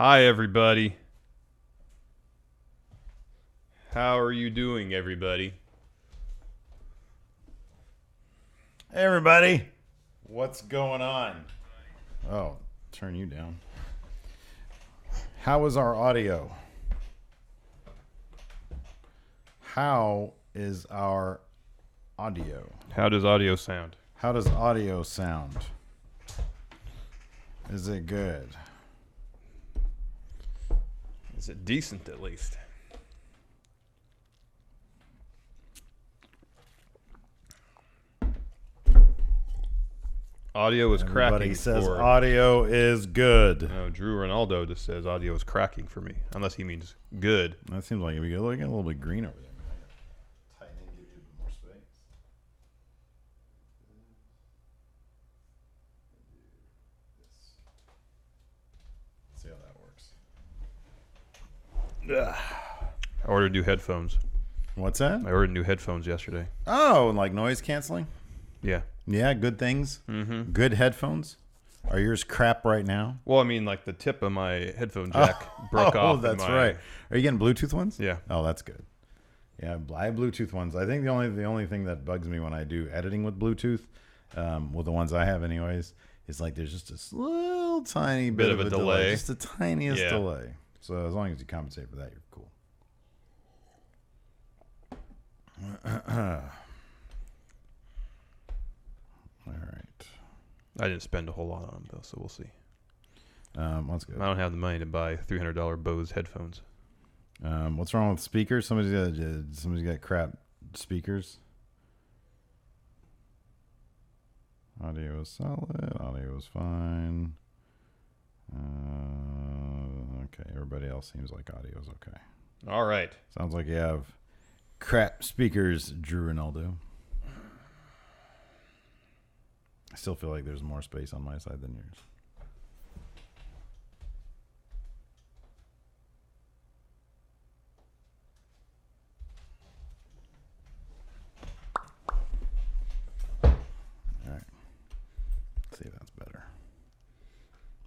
Hi, everybody. How are you doing, everybody? Hey, everybody. What's going on? Oh, turn you down. How is our audio? How is our audio? How does audio sound? How does audio sound? Is it good? Is it decent, at least? Audio is cracking. Everybody says for... audio is good. No, Drew Ronaldo just says audio is cracking for me, unless he means good. That seems like it'd be good. Look at a little bit green over there. Tighten in, give you a bit more space. See how that works. I ordered new headphones. What's that? I ordered new headphones yesterday. Oh, like noise canceling? Yeah. Yeah, good things. Mm-hmm. Good headphones. Are yours crap right now? Well, I mean, like the tip of my headphone jack broke off. Oh, that's right. Are you getting Bluetooth ones? Yeah. Oh, that's good. Yeah, I have Bluetooth ones. I think the only thing that bugs me when I do editing with Bluetooth, with the ones I have anyways, is like there's just a little tiny bit of a delay. Just the tiniest delay. So as long as you compensate for that, you're cool. All right. I didn't spend a whole lot on them, though, so we'll see. That's good. I don't have the money to buy $300 Bose headphones. What's wrong with speakers? Somebody's got crap speakers. Audio is solid. Audio is fine. Okay, everybody else seems like audio is okay. All right. Sounds like you have crap speakers, Drew Ronaldo. I still feel like there's more space on my side than yours. All right. Let's see if that's better.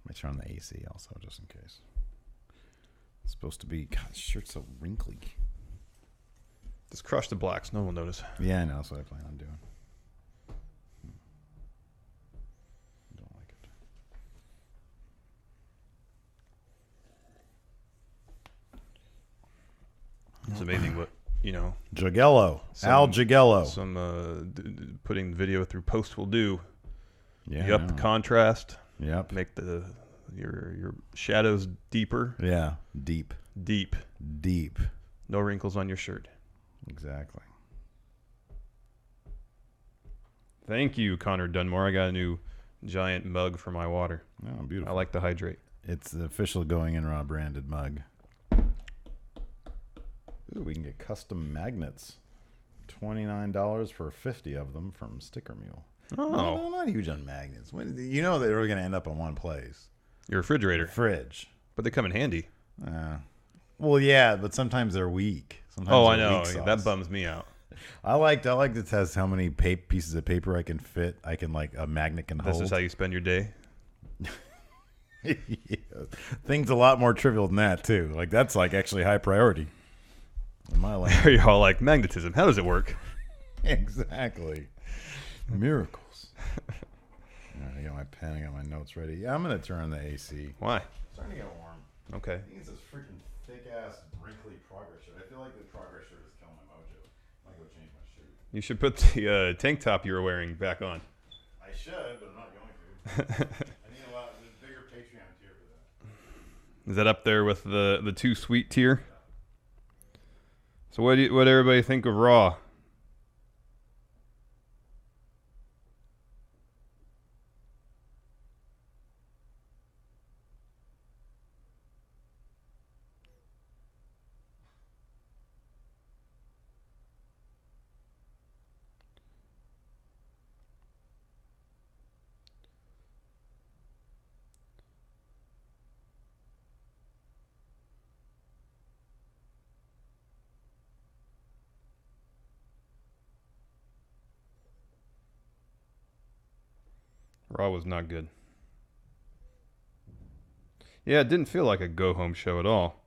Let me turn on the AC also, just in case. It's supposed to be... God, this shirt's so wrinkly. Just crush the blacks. No one will notice. Yeah, I know. That's what I plan on doing. Don't like it. It's amazing what, Jagello. Al Jagello. Some putting the video through post will do. Yeah. You up the contrast. Yep. Make your shadows deeper. Yeah. Deep. No wrinkles on your shirt. Exactly. Thank you, Connor Dunmore. I got a new giant mug for my water. Oh, beautiful. I like to hydrate. It's the official Going In Raw branded mug. Ooh, we can get custom magnets. $29 for 50 of them from Sticker Mule. Oh. No, I'm not huge on magnets. You know they're going to end up in one place. Your refrigerator. Fridge. But they come in handy. Well, yeah, but sometimes they're weak. Sometimes I know. That bums me out. I like to test how many pieces of paper I can fit. A magnet can hold. This is how you spend your day? Yeah. Things a lot more trivial than that, too. Like, that's actually high priority in my life. You're all like, magnetism, how does it work? Exactly. Miracles. I got my pen. I got my notes ready. Yeah, I'm going to turn on the AC. Why? It's starting to get warm. Okay. I think it's this freaking thick-ass, wrinkly progress shirt. I feel like the progress shirt is killing my mojo. I might go change my shirt. You should put the tank top you were wearing back on. I should, but I'm not going to. I need a bigger Patreon tier for that. Is that up there with the too sweet tier? So what everybody think of Raw? Raw was not good. Yeah, it didn't feel like a go-home show at all.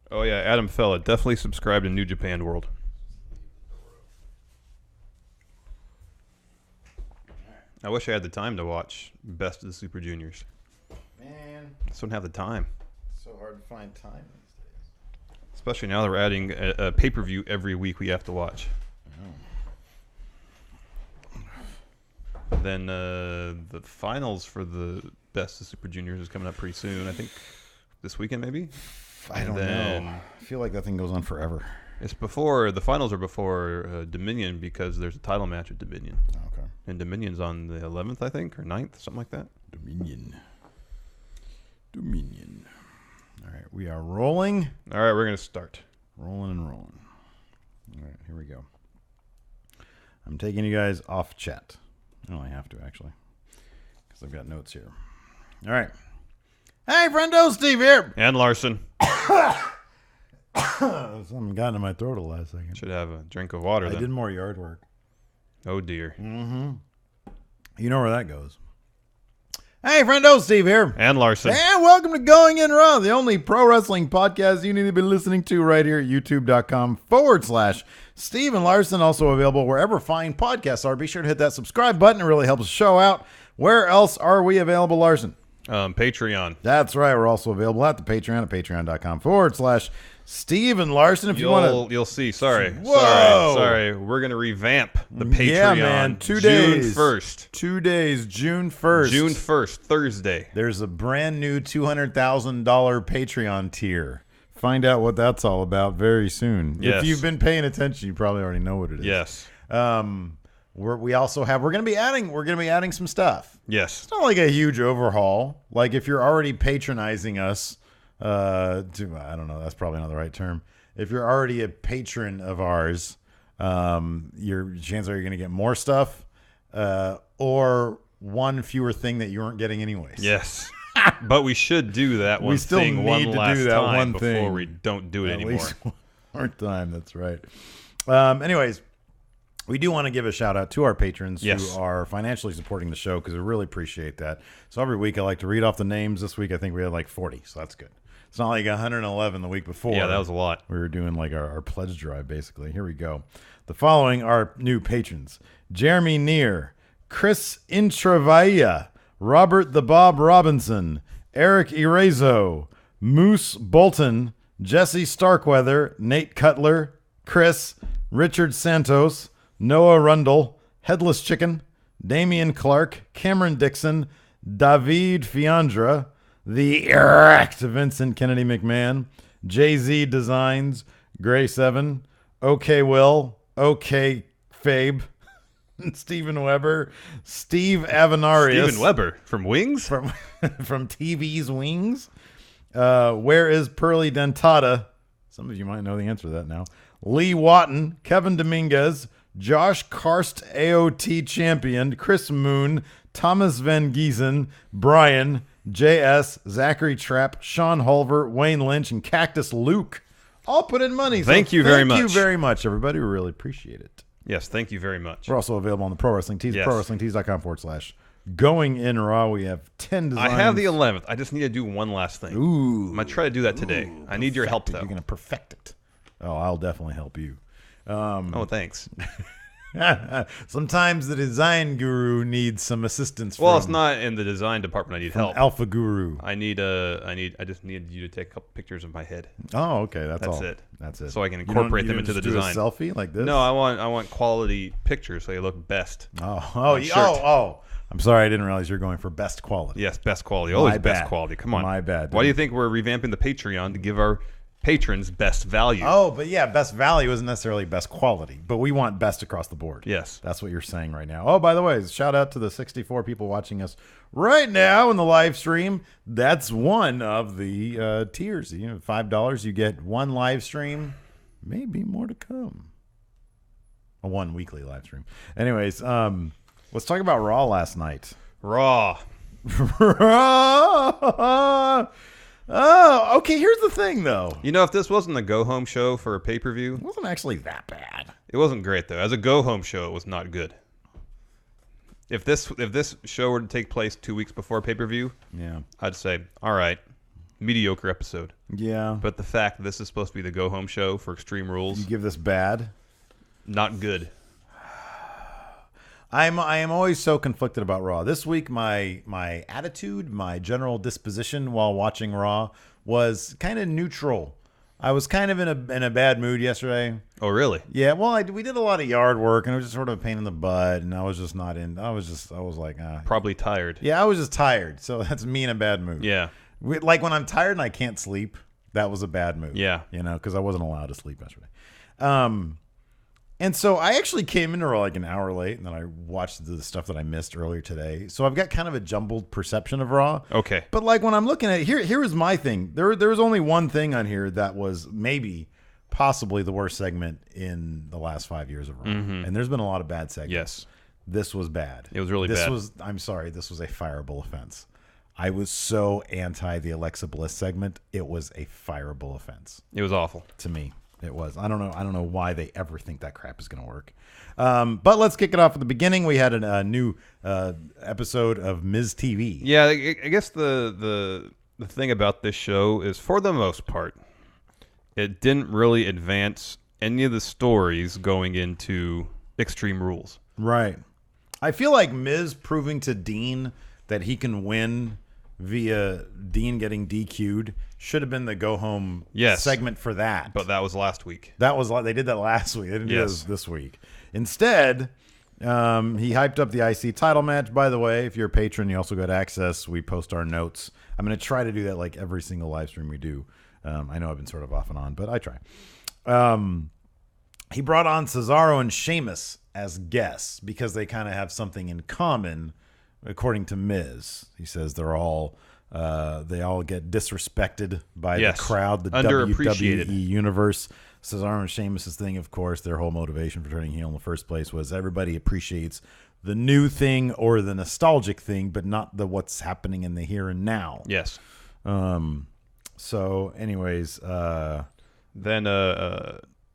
Oh yeah, Adam Fella, definitely subscribe to New Japan World. I wish I had the time to watch Best of the Super Juniors. Man, I just don't have the time. it's so hard to find time these days. Especially now that we're adding a pay-per-view every week we have to watch. Then the finals for the Best of Super Juniors is coming up pretty soon. I think this weekend maybe? I don't know. I feel like that thing goes on forever. It's before, the finals are before Dominion because there's a title match at Dominion. Okay. And Dominion's on the 11th, I think, or 9th, something like that. Dominion. All right, we are rolling. All right, we're going to start. Rolling and rolling. All right, here we go. I'm taking you guys off chat. I only have to, actually, because I've got notes here. All right. Hey, friendo, Steve here. And Larson. Something got into my throat a last second. Should have a drink of water I then. did more yard work. Oh, dear. Mm-hmm. You know where that goes. Hey, friendo, Steve here. And Larson. And welcome to Going In Raw, the only pro wrestling podcast you need to be listening to right here at youtube.com/Steve and Larson. Also available wherever fine podcasts are. Be sure to hit that subscribe button. It really helps the show out. Where else are we available, Larson? Patreon. That's right. We're also available at the Patreon at patreon.com/Steve and Larson. If you want to, you'll see. Sorry. Whoa. Sorry. We're going to revamp the Patreon. Yeah, man. 2 June days. 1st. 2 days. June 1st. June 1st, Thursday. There's a brand new $200,000 Patreon tier. Find out what that's all about very soon. Yes. If you've been paying attention, you probably already know what it is. Yes. We're going to be adding some stuff. Yes. It's not like a huge overhaul. Like if you're already patronizing us, I don't know, that's probably not the right term. If you're already a patron of ours, your chances are you're going to get more stuff, or one fewer thing that you weren't getting anyways. Yes. But we should do that one thing one last time before we don't do it anymore. At least one more time, that's right. Anyways, we do want to give a shout out to our patrons who are financially supporting the show because we really appreciate that. So every week I like to read off the names. This week I think we had like 40, so that's good. It's not like 111 the week before. Yeah, that was a lot. We were doing like our pledge drive basically. Here we go. The following are new patrons: Jeremy Neer, Chris Intravaya, Robert the Bob Robinson, Eric Erazo, Moose Bolton, Jesse Starkweather, Nate Cutler, Chris, Richard Santos, Noah Rundle, Headless Chicken, Damian Clark, Cameron Dixon, David Fiandra, The Erect Vincent Kennedy McMahon, Jay-Z Designs, Grace Evan, OK Will, OK Fabe, Stephen Weber, Steve Avenarius. Stephen Weber from Wings? From TV's Wings. Where is Pearly Dentata? Some of you might know the answer to that now. Lee Watton, Kevin Dominguez, Josh Karst, AOT champion, Chris Moon, Thomas Van Giesen, Brian, JS, Zachary Trapp, Sean Hulver, Wayne Lynch, and Cactus Luke all put in money. Thank you very much. Thank you very much, everybody. We really appreciate it. Yes, thank you very much. We're also available on the Pro Wrestling Tees, prowrestlingtees.com/Going In Raw. We have 10 designs. I have the 11th. I just need to do one last thing. Ooh. I'm going to try to do that today. I need your help, though. You're going to perfect it. Oh, I'll definitely help you. Thanks. Sometimes the design guru needs some assistance. Well, it's not in the design department. I need help. Alpha Guru. I just need you to take a couple pictures of my head. Oh, okay. That's all. it. That's it. So I can incorporate them into the design. Do a selfie like this? No, I want quality pictures so they look best. Oh. I'm sorry, I didn't realize you're going for best quality. Yes, best quality. Always best quality. Come on. My bad. Why do you think we're revamping the Patreon to give our patrons best value. Oh, but yeah, best value isn't necessarily best quality, but we want best across the board. Yes. That's what you're saying right now. Oh, by the way, shout out to the 64 people watching us right now in the live stream. That's one of the tiers. $5, you get one live stream, maybe more to come. One weekly live stream. Anyways, let's talk about Raw last night. Raw. Oh, okay. Here's the thing, though. If this wasn't a go-home show for a pay-per-view, It wasn't actually that bad. it wasn't great though. As a go-home show, it was not good. If this show were to take place 2 weeks before pay-per-view, Yeah. I'd say, all right, mediocre episode. Yeah. But the fact that this is supposed to be the go-home show for Extreme Rules, You give this bad? not good. I am always so conflicted about Raw. This week, my attitude, my general disposition while watching Raw was kind of neutral. I was kind of in a bad mood yesterday. Oh, really? Yeah, well, we did a lot of yard work, and it was just sort of a pain in the butt, and I was just not in. I was like, Probably tired. yeah, I was just tired. So that's me in a bad mood. Yeah. Like when I'm tired and I can't sleep, that was a bad mood. Yeah. Because I wasn't allowed to sleep yesterday. And so I actually came into Raw like an hour late, and then I watched the stuff that I missed earlier today. So I've got kind of a jumbled perception of Raw. Okay. But like when I'm looking at it, here is my thing. There was only one thing on here that was possibly the worst segment in the last 5 years of Raw. And there's been a lot of bad segments. Yes. This was bad. It was really bad. I'm sorry, this was a fireable offense. I was so anti the Alexa Bliss segment. It was a fireable offense It was awful. to me. It was. I don't know why they ever think that crap is going to work. But let's kick it off at the beginning. We had a new episode of Ms. TV. Yeah, I guess the thing about this show is, for the most part, it didn't really advance any of the stories going into Extreme Rules. Right. I feel like Miz proving to Dean that he can win via Dean getting DQ'd should have been the go home segment for that. But that was last week. They did that last week. They didn't do this week. Instead, he hyped up the IC title match. By the way, if you're a patron, you also got access. We post our notes. I'm going to try to do that like every single live stream we do. I know I've been sort of off and on, but I try. He brought on Cesaro and Sheamus as guests because they kind of have something in common, according to Miz. He says they all get disrespected by the crowd, the WWE universe. Cesaro and Sheamus' thing, of course, their whole motivation for turning heel in the first place was everybody appreciates the new thing or the nostalgic thing, but not the what's happening in the here and now. Yes. So, anyways, then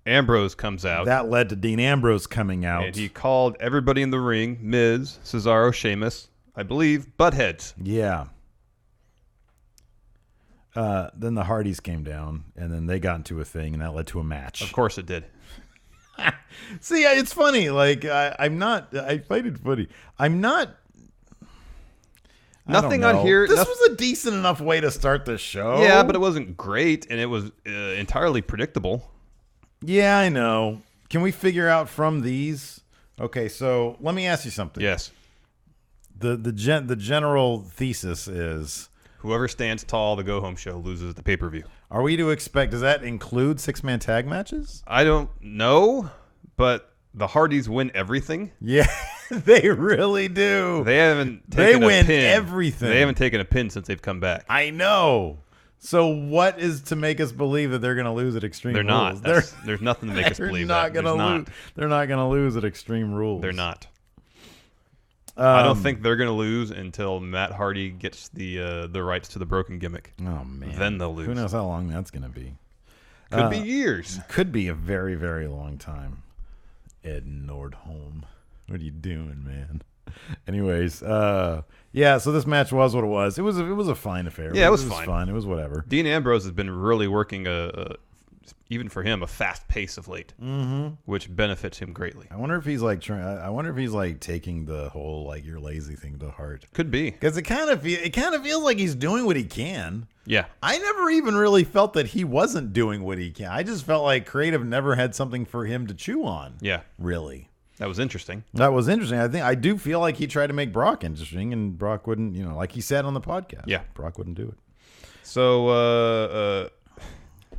Ambrose comes out. That led to Dean Ambrose coming out. And he called everybody in the ring, Miz, Cesaro, Sheamus, I believe, buttheads. Yeah. Then the Hardys came down, and then they got into a thing, and that led to a match. Of course it did. See, it's funny. Like, I find it funny. Nothing on here. This was a decent enough way to start the show. Yeah, but it wasn't great, and it was entirely predictable. Yeah, I know. Can we figure out from these? Okay, so let me ask you something. Yes. The general thesis is whoever stands tall, the go-home show loses the pay-per-view. Are we to expect? Does that include 6-man tag matches? I don't know, but the Hardys win everything. Yeah, they really do. They haven't taken they win a pin. Everything. They haven't taken a pin since they've come back. I know. So what is to make us believe that they're going to lose at Extreme They're Rules? not. There's nothing to make us believe that. They're not going to lose at Extreme Rules. They're not. I don't think they're going to lose until Matt Hardy gets the rights to the broken gimmick. Oh, man. Then they'll lose. Who knows how long that's going to be. Could be years. Could be a very, very long time. Ed Nordholm. What are you doing, man? Anyways, yeah, so this match was what it was. It was a fine affair. Yeah, it was fine. It was whatever. Dean Ambrose has been really working even for him, a fast pace of late, which benefits him greatly. I wonder if he's like taking the whole like you're lazy thing to heart. Could be, because it kind of feels like he's doing what he can. Yeah, I never even really felt that he wasn't doing what he can. I just felt like creative never had something for him to chew on. Yeah, really. That was interesting. I do feel like he tried to make Brock interesting, and Brock wouldn't. Like he said on the podcast. Yeah, Brock wouldn't do it. So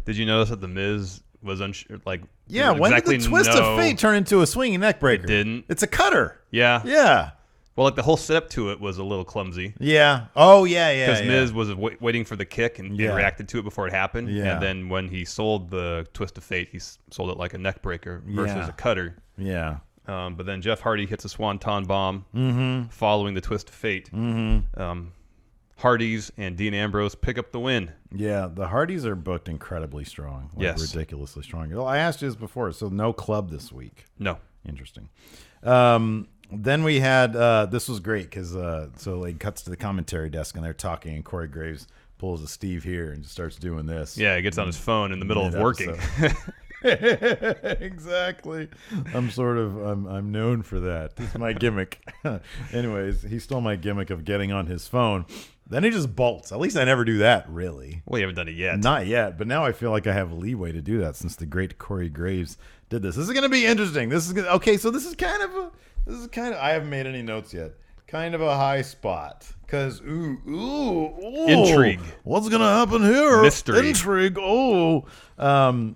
Did you notice that the Miz was like? Yeah, when exactly did the twist of fate turn into a swinging neck breaker? It didn't. It's a cutter. Yeah. Yeah. Well, like the whole setup to it was a little clumsy. Yeah. Oh, yeah. Because Miz was waiting for the kick and reacted to it before it happened. Yeah. And then when he sold the twist of fate, he sold it like a neck breaker versus a cutter. Yeah. But then Jeff Hardy hits a swanton bomb following the twist of fate. Hardys and Dean Ambrose pick up the win. Yeah, the Hardys are booked incredibly strong. Ridiculously strong. Well, I asked you this before, so no club this week. No. Interesting. Then we had, this was great because, so it cuts to the commentary desk and they're talking and Corey Graves pulls a Steve here and just starts doing this. Yeah, he gets on his phone in the middle of working. Exactly. I'm known for that. It's my gimmick. Anyways, he stole my gimmick of getting on his phone. Then he just bolts. At least I never do that, really. Well, you haven't done it yet. Not yet, but now I feel like I have leeway to do that since the great Corey Graves did this. This is going to be interesting. Okay, so this is kind of I haven't made any notes yet. Kind of a high spot. Because, intrigue. What's going to happen here? Mystery. Intrigue.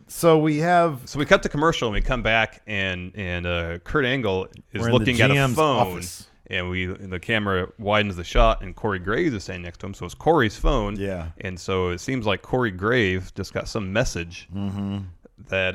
So we cut to commercial and we come back and Kurt Angle is looking at a phone. Office. And the camera widens the shot, and Corey Graves is standing next to him. So it's Corey's phone. Yeah. And so it seems like Corey Graves just got some message that,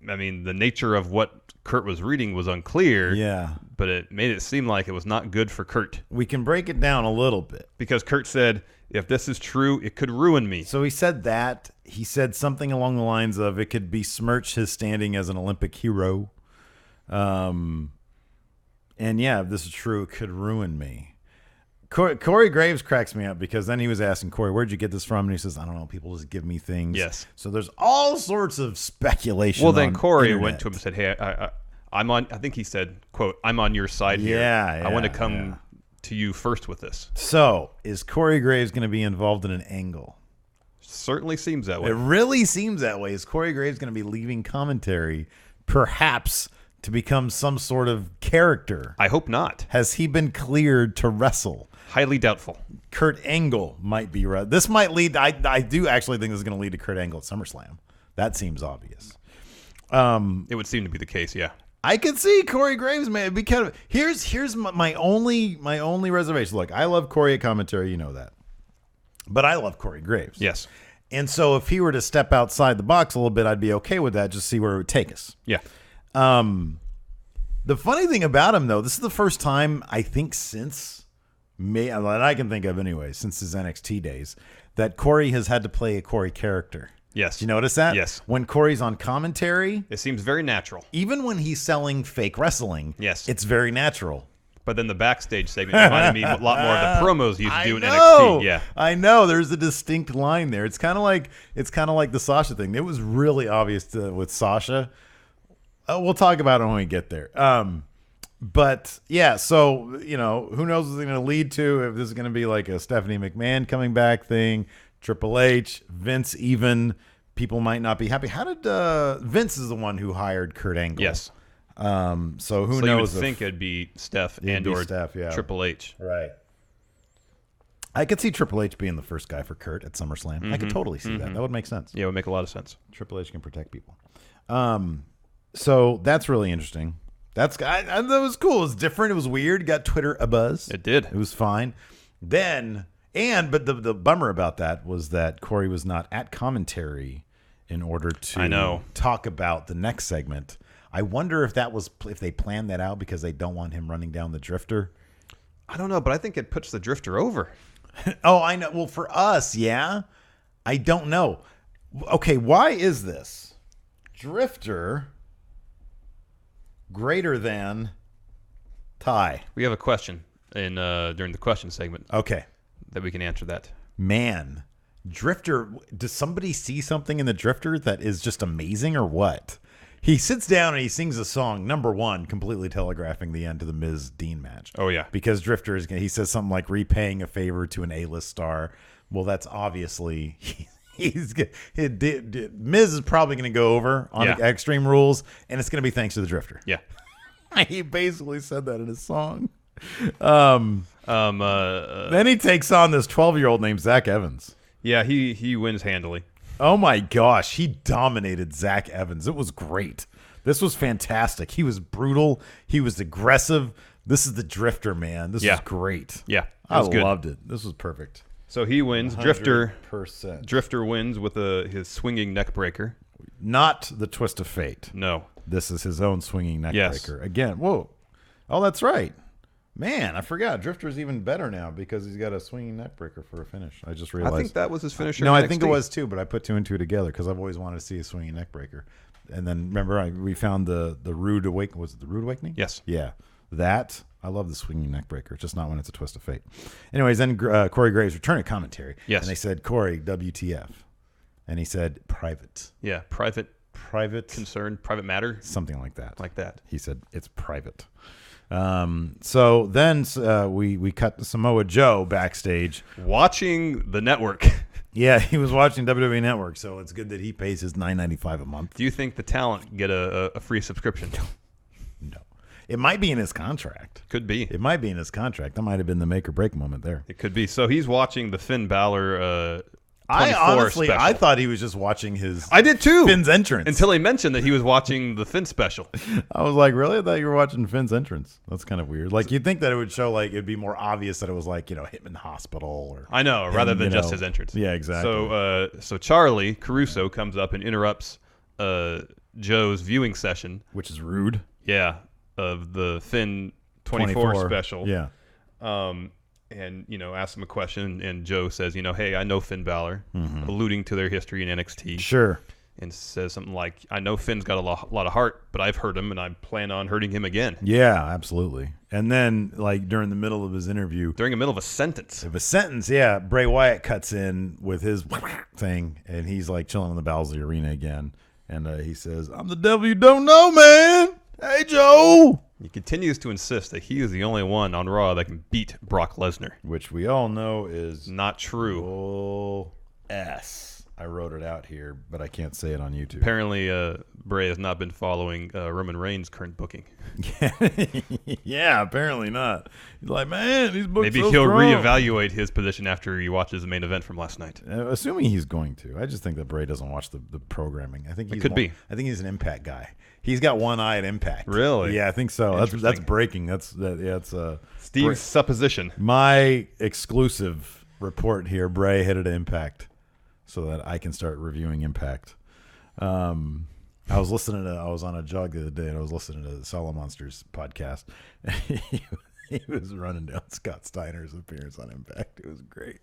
I mean, the nature of what Kurt was reading was unclear. Yeah. But it made it seem like it was not good for Kurt. We can break it down a little bit. Because Kurt said, if this is true, it could ruin me. So he said that. He said something along the lines of it could besmirch his standing as an Olympic hero. And yeah, if this is true, it could ruin me. Corey Graves cracks me up because then he was asking Corey, where'd you get this from? And he says, I don't know. People just give me things. Yes. So there's all sorts of speculation. Well, then Corey internet. went to him and said, hey, I'm on, I think he said, quote, I'm on your side here. Yeah. I want to come to you first with this. So is Corey Graves going to be involved in an angle? Certainly seems that way. It really seems that way. Is Corey Graves going to be leaving commentary, perhaps to become some sort of character? I hope not. Has he been cleared to wrestle? Highly doubtful. Kurt Angle might be right. This might lead. I do actually think this is going to lead to Kurt Angle at SummerSlam. That seems obvious. It would seem to be the case. Yeah. I could see Corey Graves, man. Be kind of here's my only reservation. Look, I love Corey at commentary. You know that, but I love Corey Graves. Yes. And so if he were to step outside the box a little bit, I'd be okay with that. Just see where it would take us. Yeah. The funny thing about him, though, this is the first time I think since that I can think of anyway, since his NXT days, that Corey has had to play a Corey character. Yes. Do you notice that? Yes. When Corey's on commentary, it seems very natural. Even when he's selling fake wrestling, yes, it's very natural. But then the backstage segment reminded me a lot more of the promos he used to do in NXT. Yeah, I know. There's a distinct line there. It's kind of like the Sasha thing. It was really obvious with Sasha. We'll talk about it when we get there. But yeah, so who knows what it's going to lead to? If this is going to be like a Stephanie McMahon coming back thing, Triple H, Vince, even people might not be happy. How did Vince is the one who hired Kurt Angle? Yes. So who knows? You would think it'd be Steph or Triple H. Right. I could see Triple H being the first guy for Kurt at SummerSlam. Mm-hmm. I could totally see that. That would make sense. Yeah, it would make a lot of sense. Triple H can protect people. So that's really interesting. That was cool. It was different. It was weird. It got Twitter abuzz. It did. It was fine. But the bummer about that was that Corey was not at commentary in order to talk about the next segment. I wonder if they planned that out because they don't want him running down the Drifter. I don't know, but I think it puts the Drifter over. Oh, I know. Well, for us, yeah. I don't know. Okay, why is this? Drifter greater than Ty. We have a question during the question segment. Okay. That we can answer that. Man, Drifter, does somebody see something in the Drifter that is just amazing or what? He sits down and he sings a song, number one, completely telegraphing the end to the Miz Dean match. Oh, yeah. Because Drifter he says something like repaying a favor to an A-list star. Well, that's obviously Miz is probably going to go over on Extreme Rules, and it's going to be thanks to the Drifter. Yeah. He basically said that in his song. Then he takes on this 12-year-old named Zach Evans. Yeah, he wins handily. Oh my gosh, he dominated Zach Evans. It was great. This was fantastic. He was brutal. He was aggressive. This is the Drifter, man. This was great. Yeah, I loved it. This was perfect. So he wins. 100%. Drifter wins with his swinging neck breaker. Not the Twist of Fate. No. This is his own swinging neck breaker. Again, whoa. Oh, that's right. Man, I forgot. Drifter's even better now because he's got a swinging neck breaker for a finish. I just realized. I think that was his finisher. No, I think it was too, but I put two and two together because I've always wanted to see a swinging neck breaker. And then remember, we found the Rude Awakening. Was it the Rude Awakening? Yes. Yeah. That. I love the swinging neck breaker, just not when it's a Twist of Fate. Anyways, then Corey Graves returned a commentary. Yes. And they said, Corey, WTF. And he said, private. Yeah, private concern, private matter. Something like that. Like that. He said, it's private. So then we cut to Samoa Joe backstage. Watching the network. Yeah, he was watching WWE Network, so it's good that he pays his $9.95 a month. Do you think the talent get a free subscription? No. It might be in his contract. Could be. It might be in his contract. That might have been the make or break moment there. It could be. So he's watching the Finn Balor I special. thought he was just watching his I did too. Finn's entrance. Until he mentioned that he was watching the Finn special. I was like, really? I thought you were watching Finn's entrance. That's kind of weird. Like, you'd think that it would show, like, it'd be more obvious that it was like, him in the hospital or I know, rather than just his entrance. Yeah, exactly. So Charlie Caruso comes up and interrupts Joe's viewing session, which is rude. Yeah, of the Finn 24 special. Yeah. And, asks him a question, and Joe says, hey, I know Finn Balor, alluding to their history in NXT. Sure. And says something like, I know Finn's got a lot of heart, but I've hurt him, and I plan on hurting him again. Yeah, absolutely. And then, like, during the middle of his interview. During the middle of a sentence. Yeah. Bray Wyatt cuts in with his thing, and he's, like, chilling in the bowels of the arena again. And he says, I'm the devil you don't know, man. Hey, Joe. He continues to insist that he is the only one on Raw that can beat Brock Lesnar. Which we all know is not true. S. I wrote it out here, but I can't say it on YouTube. Apparently, Bray has not been following Roman Reigns' current booking. Yeah, apparently not. He's like, man, these books Maybe so he'll strong. reevaluate his position after he watches the main event from last night. Assuming he's going to. I just think that Bray doesn't watch the programming. I think it could be. I think he's an Impact guy. He's got one eye at Impact. Really? Yeah, I think so. That's breaking. It's Steve's supposition. My exclusive report here. Bray headed to Impact, so that I can start reviewing Impact. I was on a jog the other day, and I was listening to the Solo Monsters podcast. He was running down Scott Steiner's appearance on Impact. It was great.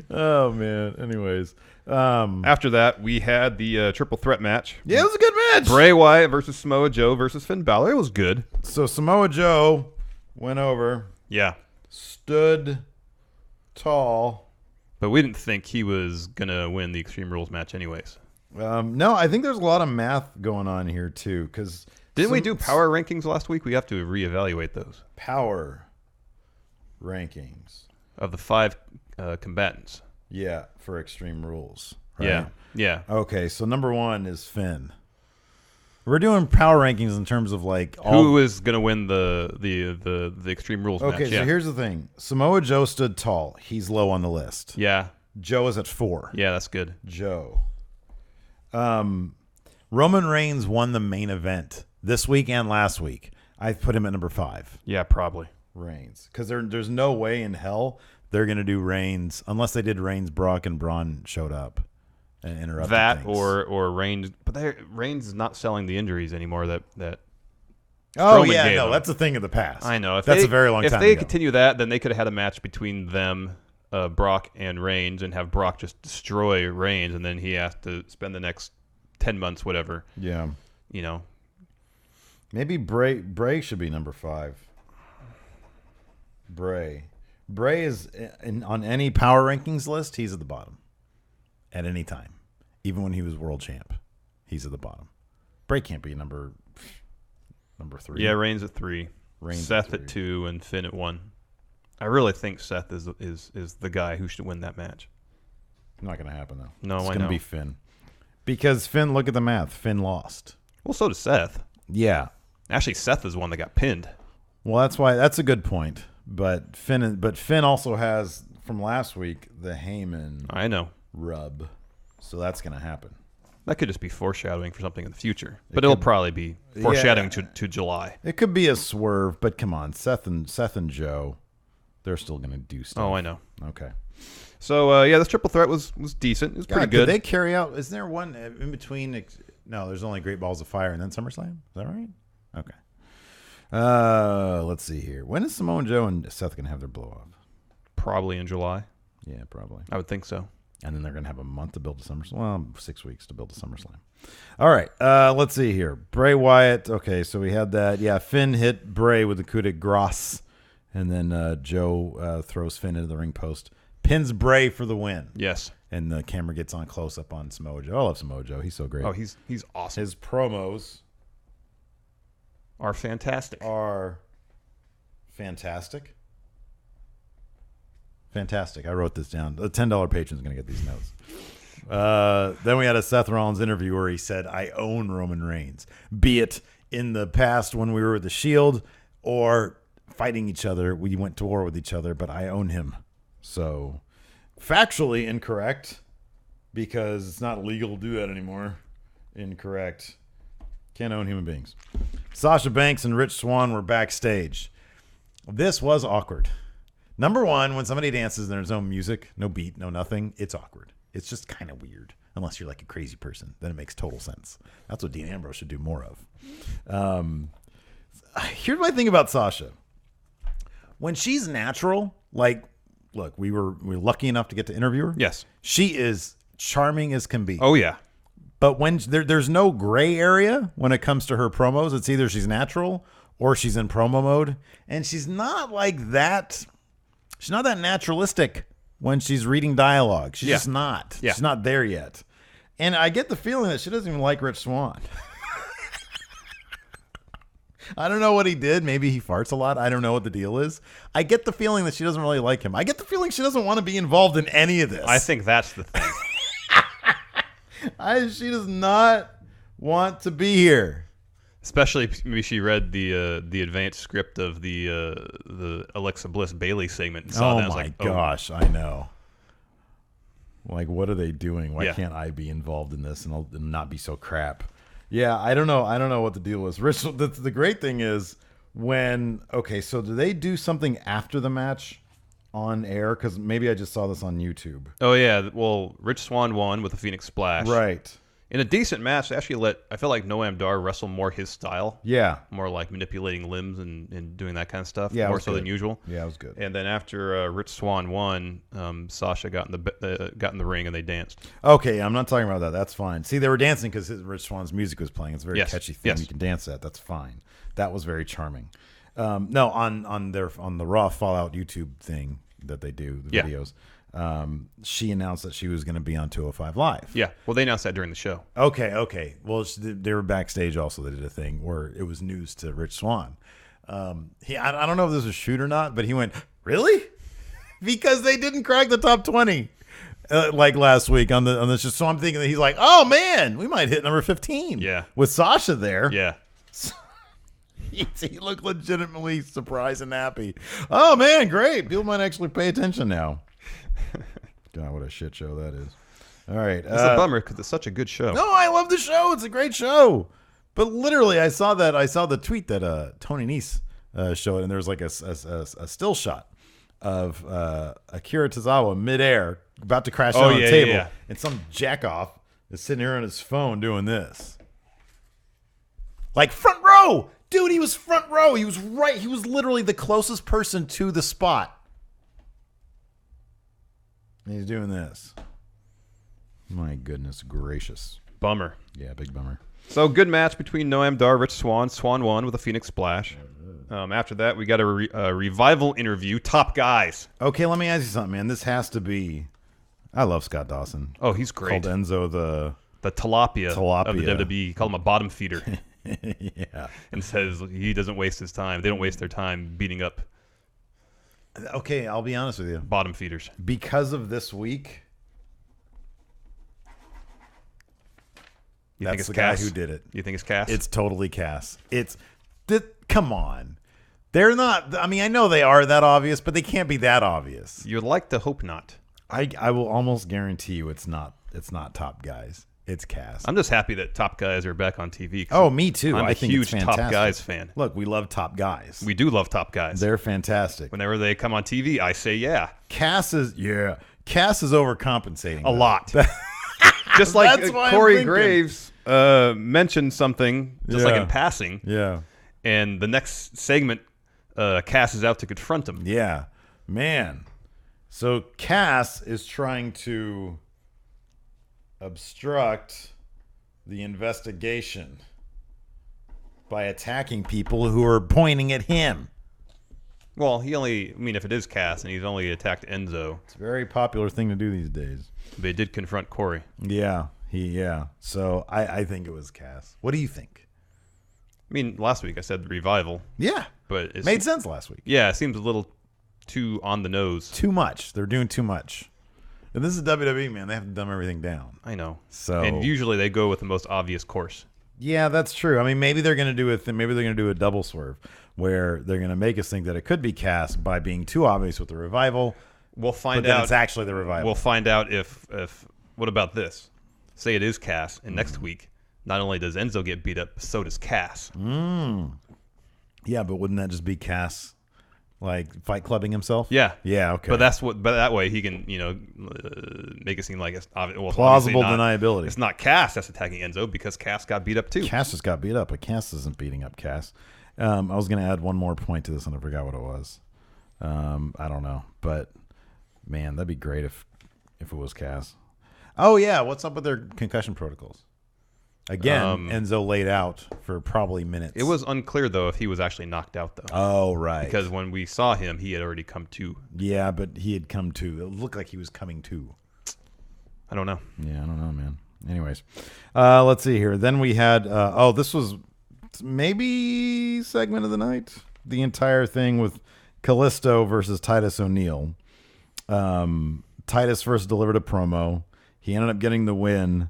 Oh man. Anyways, after that we had the triple threat match. Yeah, it was a good match. Bray Wyatt versus Samoa Joe versus Finn Balor. It was good. So Samoa Joe went over. Yeah. Stood tall. But we didn't think he was gonna win the Extreme Rules match anyways. No, I think there's a lot of math going on here too. Because didn't we do power rankings last week? We have to reevaluate those. Power rankings of the 5 combatants. Yeah, for Extreme Rules. Right? Yeah. Yeah. Okay, so number 1 is Finn. We're doing power rankings in terms of like who is going to win the Extreme Rules match. Okay, so here's the thing. Samoa Joe stood tall. He's low on the list. Yeah. Joe is at 4. Yeah, that's good. Joe. Roman Reigns won the main event this week and last week. I've put him at number 5. Yeah, probably. Reigns. Because there's no way in hell they're going to do Reigns unless they did Reigns, Brock, and Braun showed up and interrupted that things. or Reigns. But Reigns is not selling the injuries anymore that Oh, Strowman yeah, gave no, them. that's a thing of the past. I know. That's a very long time If they ago. continue that, then they could have had a match between them, Brock and Reigns, and have Brock just destroy Reigns, and then he has to spend the next 10 months, whatever. Yeah. You know. Maybe Bray should be number 5. Bray is on any power rankings list. He's at the bottom at any time, even when he was world champ. He's at the bottom. Bray can't be number 3. Yeah, Reigns at 3, Seth at at 2, and Finn at 1. I really think Seth is the guy who should win that match. Not going to happen though. No, it's I going know. to be Finn, because Finn. Look at the math. Finn lost. Well, so does Seth. Yeah. Actually, Seth is the one that got pinned. Well, that's a good point. But Finn also has from last week the Heyman I know rub. So that's going to happen. That could just be foreshadowing for something in the future. But it'll probably be foreshadowing to July. It could be a swerve, but come on. Seth and Joe, they're still going to do stuff. Oh, I know. Okay. So, this triple threat was decent. It was pretty good. Did they carry out? Is there one in between? No, there's only Great Balls of Fire and then SummerSlam. Is that right? Okay. Let's see here. When is Samoa Joe and Seth going to have their blow-off? Probably in July. Yeah, probably. I would think so. And then they're going to have a month to build a SummerSlam. Well, 6 weeks to build a SummerSlam. All right. Let's see here. Bray Wyatt. Okay, so we had that. Yeah, Finn hit Bray with the coup de grace. And then Joe throws Finn into the ring post. Pins Bray for the win. Yes. And the camera gets on close-up on Samoa Joe. I love Samoa Joe. He's so great. Oh, he's awesome. His promos are fantastic. Fantastic. I wrote this down. The $10 patron is going to get these notes. Then we had a Seth Rollins interview where he said, I own Roman Reigns, be it in the past when we were with the Shield or fighting each other. We went to war with each other, but I own him. So factually incorrect because it's not legal to do that anymore. Incorrect. Can't own human beings. Sasha Banks and Rich Swann were backstage. This was awkward. Number one, when somebody dances and there's no music, no beat, no nothing, it's awkward. It's just kind of weird. Unless you're like a crazy person. Then it makes total sense. That's what Dean Ambrose should do more of. Here's my thing about Sasha. When she's natural, like, look, we're lucky enough to get to interview her. Yes. She is charming as can be. Oh, yeah. But when there's no gray area when it comes to her promos, it's either she's natural or she's in promo mode. And she's not like that. She's not that naturalistic when she's reading dialogue. She's just not. Yeah. She's not there yet. And I get the feeling that she doesn't even like Rich Swann. I don't know what he did. Maybe he farts a lot. I don't know what the deal is. I get the feeling that she doesn't really like him. I get the feeling she doesn't want to be involved in any of this. I think that's the thing. She does not want to be here. Especially maybe she read the advanced script of the Alexa Bliss Bailey segment and saw that. Oh my gosh, I know. Like, what are they doing? Why can't I be involved in this and not be so crap? Yeah, I don't know. I don't know what the deal is. Rich, the great thing is so do they do something after the match on air? Because maybe I just saw this on YouTube. Oh, yeah. Well, Rich Swann won with a Phoenix Splash. Right. In a decent match, they actually I felt like Noam Dar wrestle more his style. Yeah. More like manipulating limbs and doing that kind of stuff. Yeah, more so than usual. Yeah, it was good. And then after Rich Swann won, Sasha got in the ring and they danced. Okay, I'm not talking about that. That's fine. See, they were dancing because Rich Swann's music was playing. It's a very catchy theme. You can dance that. That's fine. That was very charming. No, on the Raw Fallout YouTube thing that they do, the videos. She announced that she was going to be on 205 Live. Yeah. Well, they announced that during the show. Okay. Well, they were backstage also. They did a thing where it was news to Rich Swann. I don't know if this was a shoot or not, but he went, really? Because they didn't crack the top 20 like last week on this. So I'm thinking that he's like, oh, man, we might hit number 15. Yeah. With Sasha there. Yeah. He looked legitimately surprised and happy. Oh, man, great. People might actually pay attention now. God, what a shit show that is. All right. It's a bummer because it's such a good show. No, I love the show. It's a great show. But literally, I saw the tweet that Tony Nese showed, and there was like a still shot of Akira Tozawa midair about to crash down on the table. Yeah. And some jackoff is sitting here on his phone doing this. Like front row. Dude, he was front row. He was right. He was literally the closest person to the spot. And he's doing this. My goodness gracious. Bummer. Yeah, big bummer. So, good match between Noam Dar, Rich Swann. Swann won with a Phoenix Splash. After that, we got a revival interview. Top guys. Okay, let me ask you something, man. This has to be... I love Scott Dawson. Oh, he's great. Called Enzo the tilapia of the WWE. Call him a bottom feeder. Yeah. And says he doesn't waste his time. They don't waste their time beating up. Okay, I'll be honest with you. Bottom feeders. Because of this week, That's the guy who did it. You think it's Cass? It's totally Cass. Come on. They're not. I mean, I know they are that obvious, but they can't be that obvious. You'd like to hope not. I will almost guarantee you it's not It's not Top Guys. It's Cass. I'm just happy that Top Guys are back on TV. Oh, me too. I'm I a think huge it's Top fantastic. Guys fan. Look, we love Top Guys. We do love Top Guys. They're fantastic. Whenever they come on TV, I say yeah. Cass is overcompensating. A lot. Just like That's why I'm Corey thinking. Graves mentioned something, just like in passing. Yeah. And the next segment, Cass is out to confront him. Yeah. Man. So Cass is trying to obstruct the investigation by attacking people who are pointing at him. Well, if it is Cass, and he's only attacked Enzo. It's a very popular thing to do these days. They did confront Corey. Yeah. So I think it was Cass. What do you think? I mean, last week I said the revival. Yeah. But it made sense last week. Yeah, it seems a little too on the nose. Too much. They're doing too much. And this is WWE, man. They have to dumb everything down. I know. So, and usually they go with the most obvious course. Yeah, that's true. I mean, maybe they're going to do maybe they're going to do a double swerve where they're going to make us think that it could be Cass by being too obvious with the revival. We'll find but then out. It's actually the revival. We'll find out if what about this? Say it is Cass, and next week, not only does Enzo get beat up, so does Cass. Yeah, but wouldn't that just be Cass, like Fight Clubbing himself? Yeah. Yeah. Okay. But that way he can make it seem like it's plausible deniability. It's not Cass that's attacking Enzo because Cass got beat up too. Cass just got beat up, but Cass isn't beating up Cass. I was going to add one more point to this, and I forgot what it was. I don't know, but man, that'd be great if it was Cass. Oh yeah, what's up with their concussion protocols? Again, Enzo laid out for probably minutes. It was unclear though if he was actually knocked out though. Oh right, because when we saw him, he had already come to. Yeah, but he had come to. It looked like he was coming to. I don't know. Yeah, I don't know, man. Anyways, let's see here. Then we had. This was maybe segment of the night. The entire thing with Kalisto versus Titus O'Neil. Titus first delivered a promo. He ended up getting the win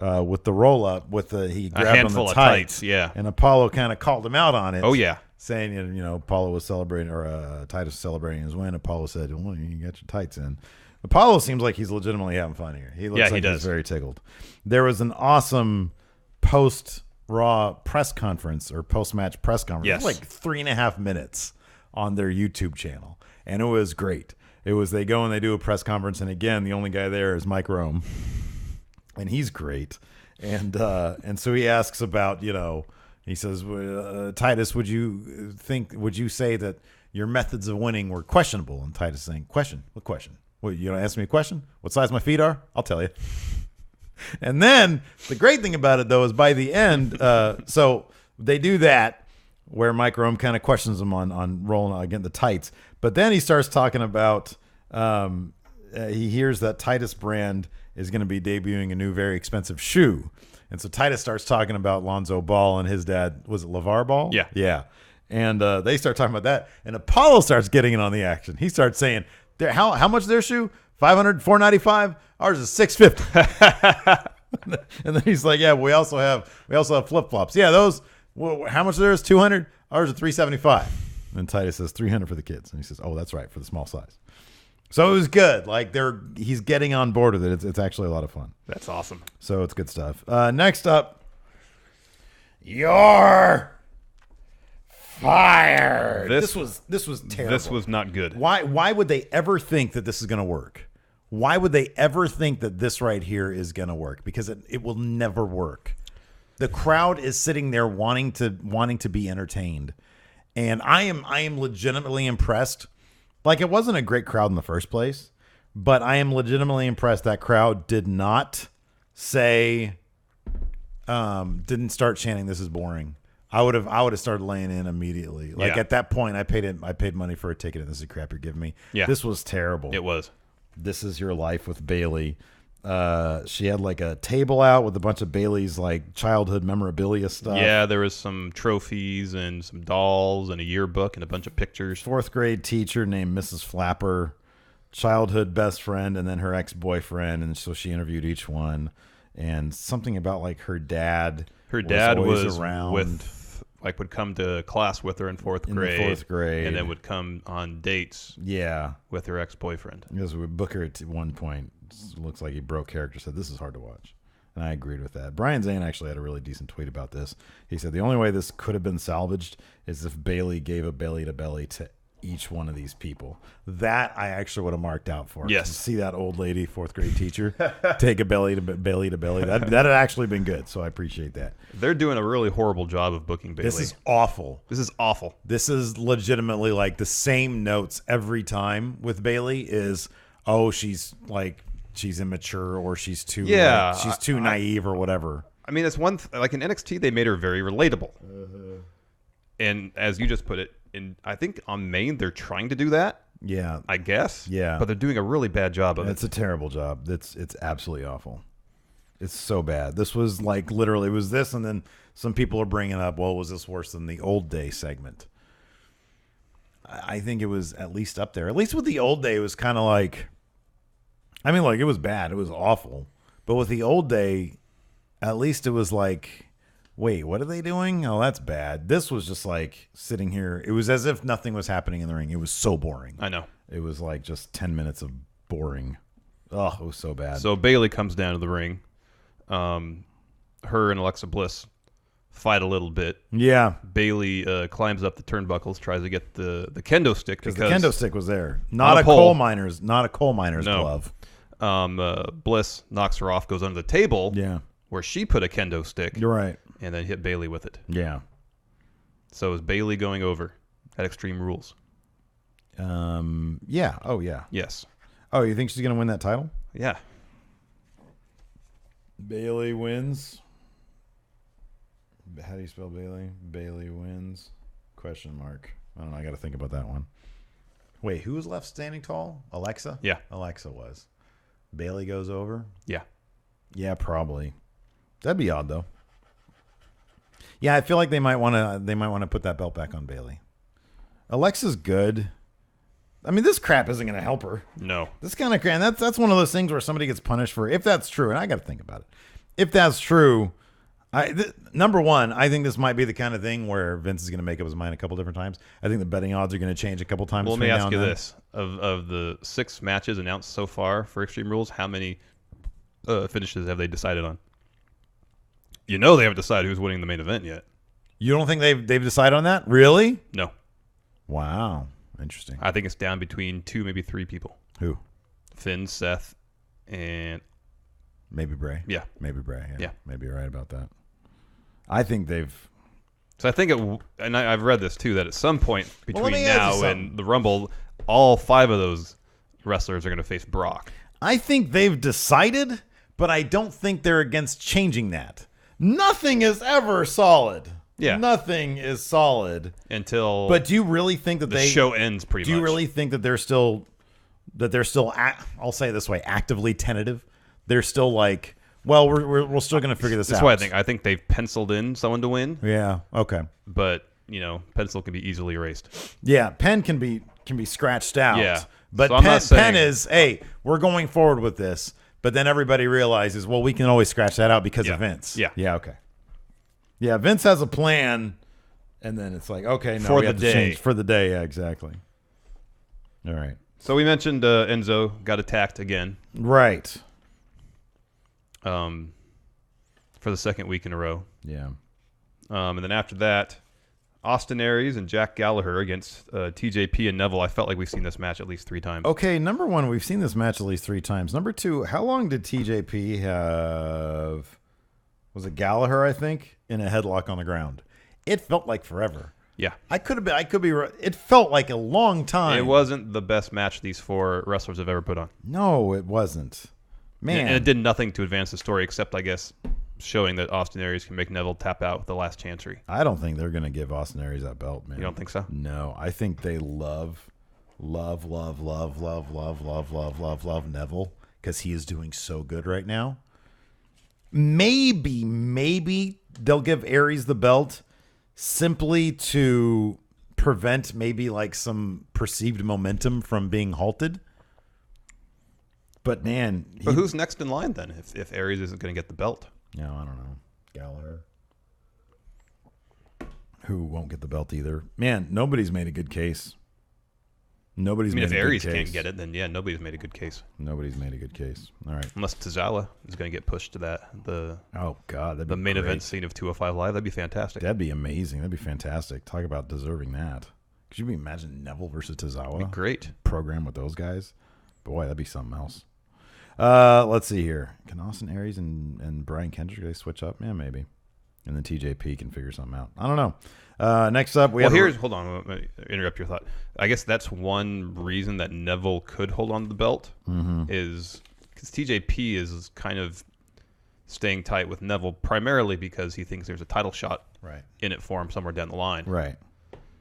with the roll up. He grabbed on the tights, yeah. And Apollo kind of called him out on it. Oh yeah, saying Apollo was celebrating or Titus was celebrating his win. Apollo said, "Well, you got your tights in." Apollo seems like he's legitimately having fun here. He looks like he's very tickled. There was an awesome post-Raw press conference or post-match press conference. Yes. It was like 3.5 minutes on their YouTube channel, and it was great. It was they go and they do a press conference, and again, the only guy there is Mike Rome, and he's great. And so he asks about, he says, Titus, would you say that your methods of winning were questionable? And Titus saying, question? What question? What, you don't ask me a question? What size my feet are? I'll tell you. And then the great thing about it, though, is by the end, so they do that where Mike Rome kind of questions him on rolling against the tights. But then he starts talking about he hears that Titus brand is going to be debuting a new very expensive shoe. And so Titus starts talking about Lonzo Ball and his dad. Was it LeVar Ball? Yeah. Yeah. And they start talking about that. And Apollo starts getting in on the action. He starts saying, how much is their shoe? $500, $495? Ours is $650. And then he's like, yeah, we also have flip-flops. Yeah, those, how much are theirs? $200? Ours are $375. And Titus says $300 for the kids. And he says, oh, that's right, for the small size. So it was good. Like he's getting on board with it. It's actually a lot of fun. That's awesome. So it's good stuff. Next up, you're fired. This was terrible. This was not good. Why would they ever think that this is going to work? Why would they ever think that this right here is going to work? Because it will never work. The crowd is sitting there wanting to be entertained. And I am legitimately impressed. Like, it wasn't a great crowd in the first place, but I am legitimately impressed that crowd did not say, didn't start chanting, "This is boring." I would have started laying in immediately. Like, at that point, I paid money for a ticket, and this is crap you're giving me. Yeah. This was terrible. It was. This Is Your Life with Bailey. She had like a table out with a bunch of Bailey's like childhood memorabilia stuff. Yeah, there was some trophies and some dolls and a yearbook and a bunch of pictures. 4th grade teacher named Mrs. Flapper, childhood best friend, and then her ex-boyfriend, and so she interviewed each one. And something about like her dad. Her dad was around. would come to class with her in 4th grade. In the 4th grade. And then would come on dates with her ex-boyfriend. Because we would book her at one point looks like he broke character, said this is hard to watch. And I agreed with that. Brian Zane actually had a really decent tweet about this. He said the only way this could have been salvaged is if Bailey gave a belly to belly to each one of these people. That I actually would have marked out for. Yes. See that old lady, 4th grade teacher, take a belly to belly. That had actually been good. So I appreciate that. They're doing a really horrible job of booking Bailey. This is awful. This is awful. This is legitimately like the same notes every time with Bailey is, oh, she's immature or she's too naive or whatever. I mean, it's one like in NXT they made her very relatable. And as you just put it, I think on Maine they're trying to do that. Yeah, I guess. Yeah, but they're doing a really bad job of it. It's a terrible job. It's absolutely awful. It's so bad. This was like literally it was this, and then some people are bringing up, well, was this worse than the old day segment? I think it was at least up there. At least with the old day, it was kind of like, I mean, like it was bad. It was awful. But with the old day, at least it was like, wait, what are they doing? Oh, that's bad. This was just like sitting here. It was as if nothing was happening in the ring. It was so boring. I know. It was like just 10 minutes of boring. Oh, it was so bad. So Bailey comes down to the ring. Her and Alexa Bliss fight a little bit. Yeah. Bailey climbs up the turnbuckles, tries to get the kendo stick because the kendo stick was there. Not on a a pole. coal miner's glove. Bliss knocks her off, goes under the table. Yeah. Where she put a kendo stick. You're right. And then hit Bailey with it. Yeah. So is Bailey going over at Extreme Rules? Yeah. Oh, yeah. Yes. Oh, you think she's going to win that title? Yeah. Bailey wins. How do you spell Bailey? Bailey wins. Question mark. I don't know. I got to think about that one. Wait, who was left standing tall? Alexa? Yeah. Alexa was. Bailey goes over? Yeah. Yeah, probably. That'd be odd though. Yeah, I feel like they might want to put that belt back on Bailey. Alexa's good. I mean, this crap isn't going to help her. No. This kind of crap. That's one of those things where somebody gets punished for. If that's true, and I got to think about it. If that's true, number one, I think this might be the kind of thing where Vince is going to make up his mind a couple different times. I think the betting odds are going to change a couple times. Well, let me ask you this: of the 6 matches announced so far for Extreme Rules, how many finishes have they decided on? You know they haven't decided who's winning the main event yet. You don't think they've decided on that? Really? No. Wow. Interesting. I think it's down between 2, maybe 3 people. Who? Finn, Seth, and maybe Bray. Yeah. Maybe Bray. Yeah. Maybe you're right about that. I think they've. So I think and I've read this too, that at some point between now and and the Rumble, all 5 of those wrestlers are going to face Brock. I think they've decided, but I don't think they're against changing that. Nothing is ever solid. Yeah. Nothing is solid until. But do you really think that the show ends pretty much? Do you really think that they're still I'll say it this way, actively tentative? They're still like, well, we're still going to figure this out. That's what I think they've penciled in someone to win. Yeah. Okay. But pencil can be easily erased. Yeah, pen can be scratched out. Yeah. But so pen is, hey, we're going forward with this. But then everybody realizes, well, we can always scratch that out because of Vince. Yeah. Yeah, okay. Yeah, Vince has a plan, and then it's like, okay, no, for we the have to day. change for the day. Yeah, exactly. All right. So we mentioned Enzo got attacked again. Right. For the 2nd week in a row. Yeah. And then after that, Austin Aries and Jack Gallagher against TJP and Neville. I felt like we've seen this match at least 3 times. Okay, number 1, we've seen this match at least 3 times. Number 2, how long did TJP have? Was it Gallagher, I think, in a headlock on the ground? It felt like forever. Yeah. I could be. It felt like a long time. It wasn't the best match these 4 wrestlers have ever put on. No, it wasn't. Man. And it did nothing to advance the story except, I guess, showing that Austin Aries can make Neville tap out with the last chancery. I don't think they're going to give Austin Aries that belt, man. You don't think so? No. I think they love Neville because he is doing so good right now. Maybe they'll give Aries the belt simply to prevent maybe like some perceived momentum from being halted. But man, but who's next in line then if Aries isn't going to get the belt? No, I don't know. Gallagher. Who won't get the belt either. Man, nobody's made a good case. Nobody's I mean, made if a Aries good case. can't get it, then yeah, nobody's made a good case. Nobody's made a good case. All right. Unless Tozawa is going to get pushed to that Oh God, that'd be the main great. event scene of 205 Live. That'd be fantastic. That'd be amazing. That'd be fantastic. Talk about deserving that. Could you imagine Neville versus Tozawa? That'd be great. Program with those guys. Boy, that'd be something else. Let's see here. Can Austin Aries and Brian Kendrick, they switch up? Yeah, maybe. And then TJP can figure something out. I don't know. Next up, hold on, let me interrupt your thought. I guess that's one reason that Neville could hold on to the belt is because TJP is kind of staying tight with Neville primarily because he thinks there's a title shot in it for him somewhere down the line. Right.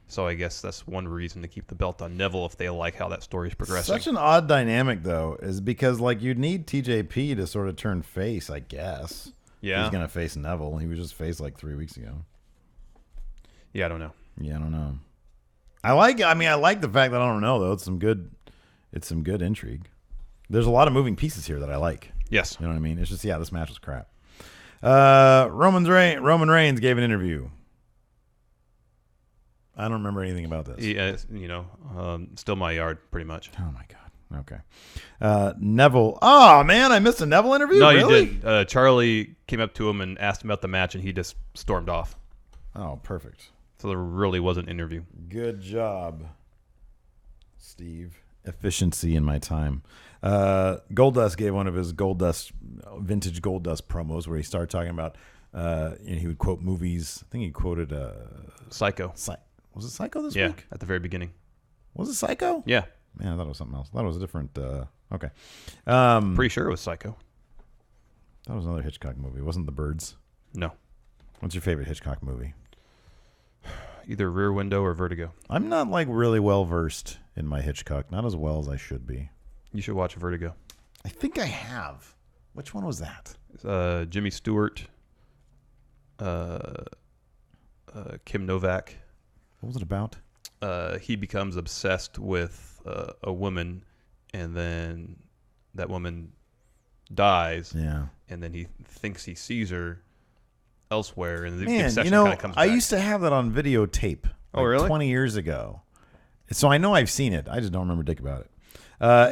So I guess that's one reason to keep the belt on Neville if they like how that story's progressing. Such an odd dynamic, though, is because like you'd need TJP to sort of turn face, I guess. Yeah. He's going to face Neville. He was just faced like 3 weeks ago. Yeah, I don't know. Yeah, I don't know. I like the fact that I don't know, though. It's some good intrigue. There's a lot of moving pieces here that I like. Yes. You know what I mean? It's just, this match was crap. Roman Reigns gave an interview. I don't remember anything about this. Yeah, still my yard, pretty much. Oh, my God. Okay. Neville. Oh, man, I missed a Neville interview? No, really? you did. Charlie came up to him and asked him about the match, and he just stormed off. Oh, perfect. So there really was an interview. Good job, Steve. Efficiency in my time. Goldust gave one of his vintage Goldust promos where he started talking about, he would quote movies. I think he quoted Psycho. Was it Psycho this week? week? At the very beginning. Was it Psycho? Yeah. Man, I thought it was something else. I thought it was a different. Okay. Pretty sure it was Psycho. That was another Hitchcock movie. It wasn't The Birds? No. What's your favorite Hitchcock movie? Either Rear Window or Vertigo. I'm not like really well versed in my Hitchcock. Not as well as I should be. You should watch Vertigo. I think I have. Which one was that? Jimmy Stewart. Kim Novak. What was it about? He becomes obsessed with a woman, and then that woman dies. Yeah. And then he thinks he sees her elsewhere, and the Man, obsession kind of comes back. I used to have that on videotape. Oh, really? 20 years ago. So I know I've seen it. I just don't remember dick about it.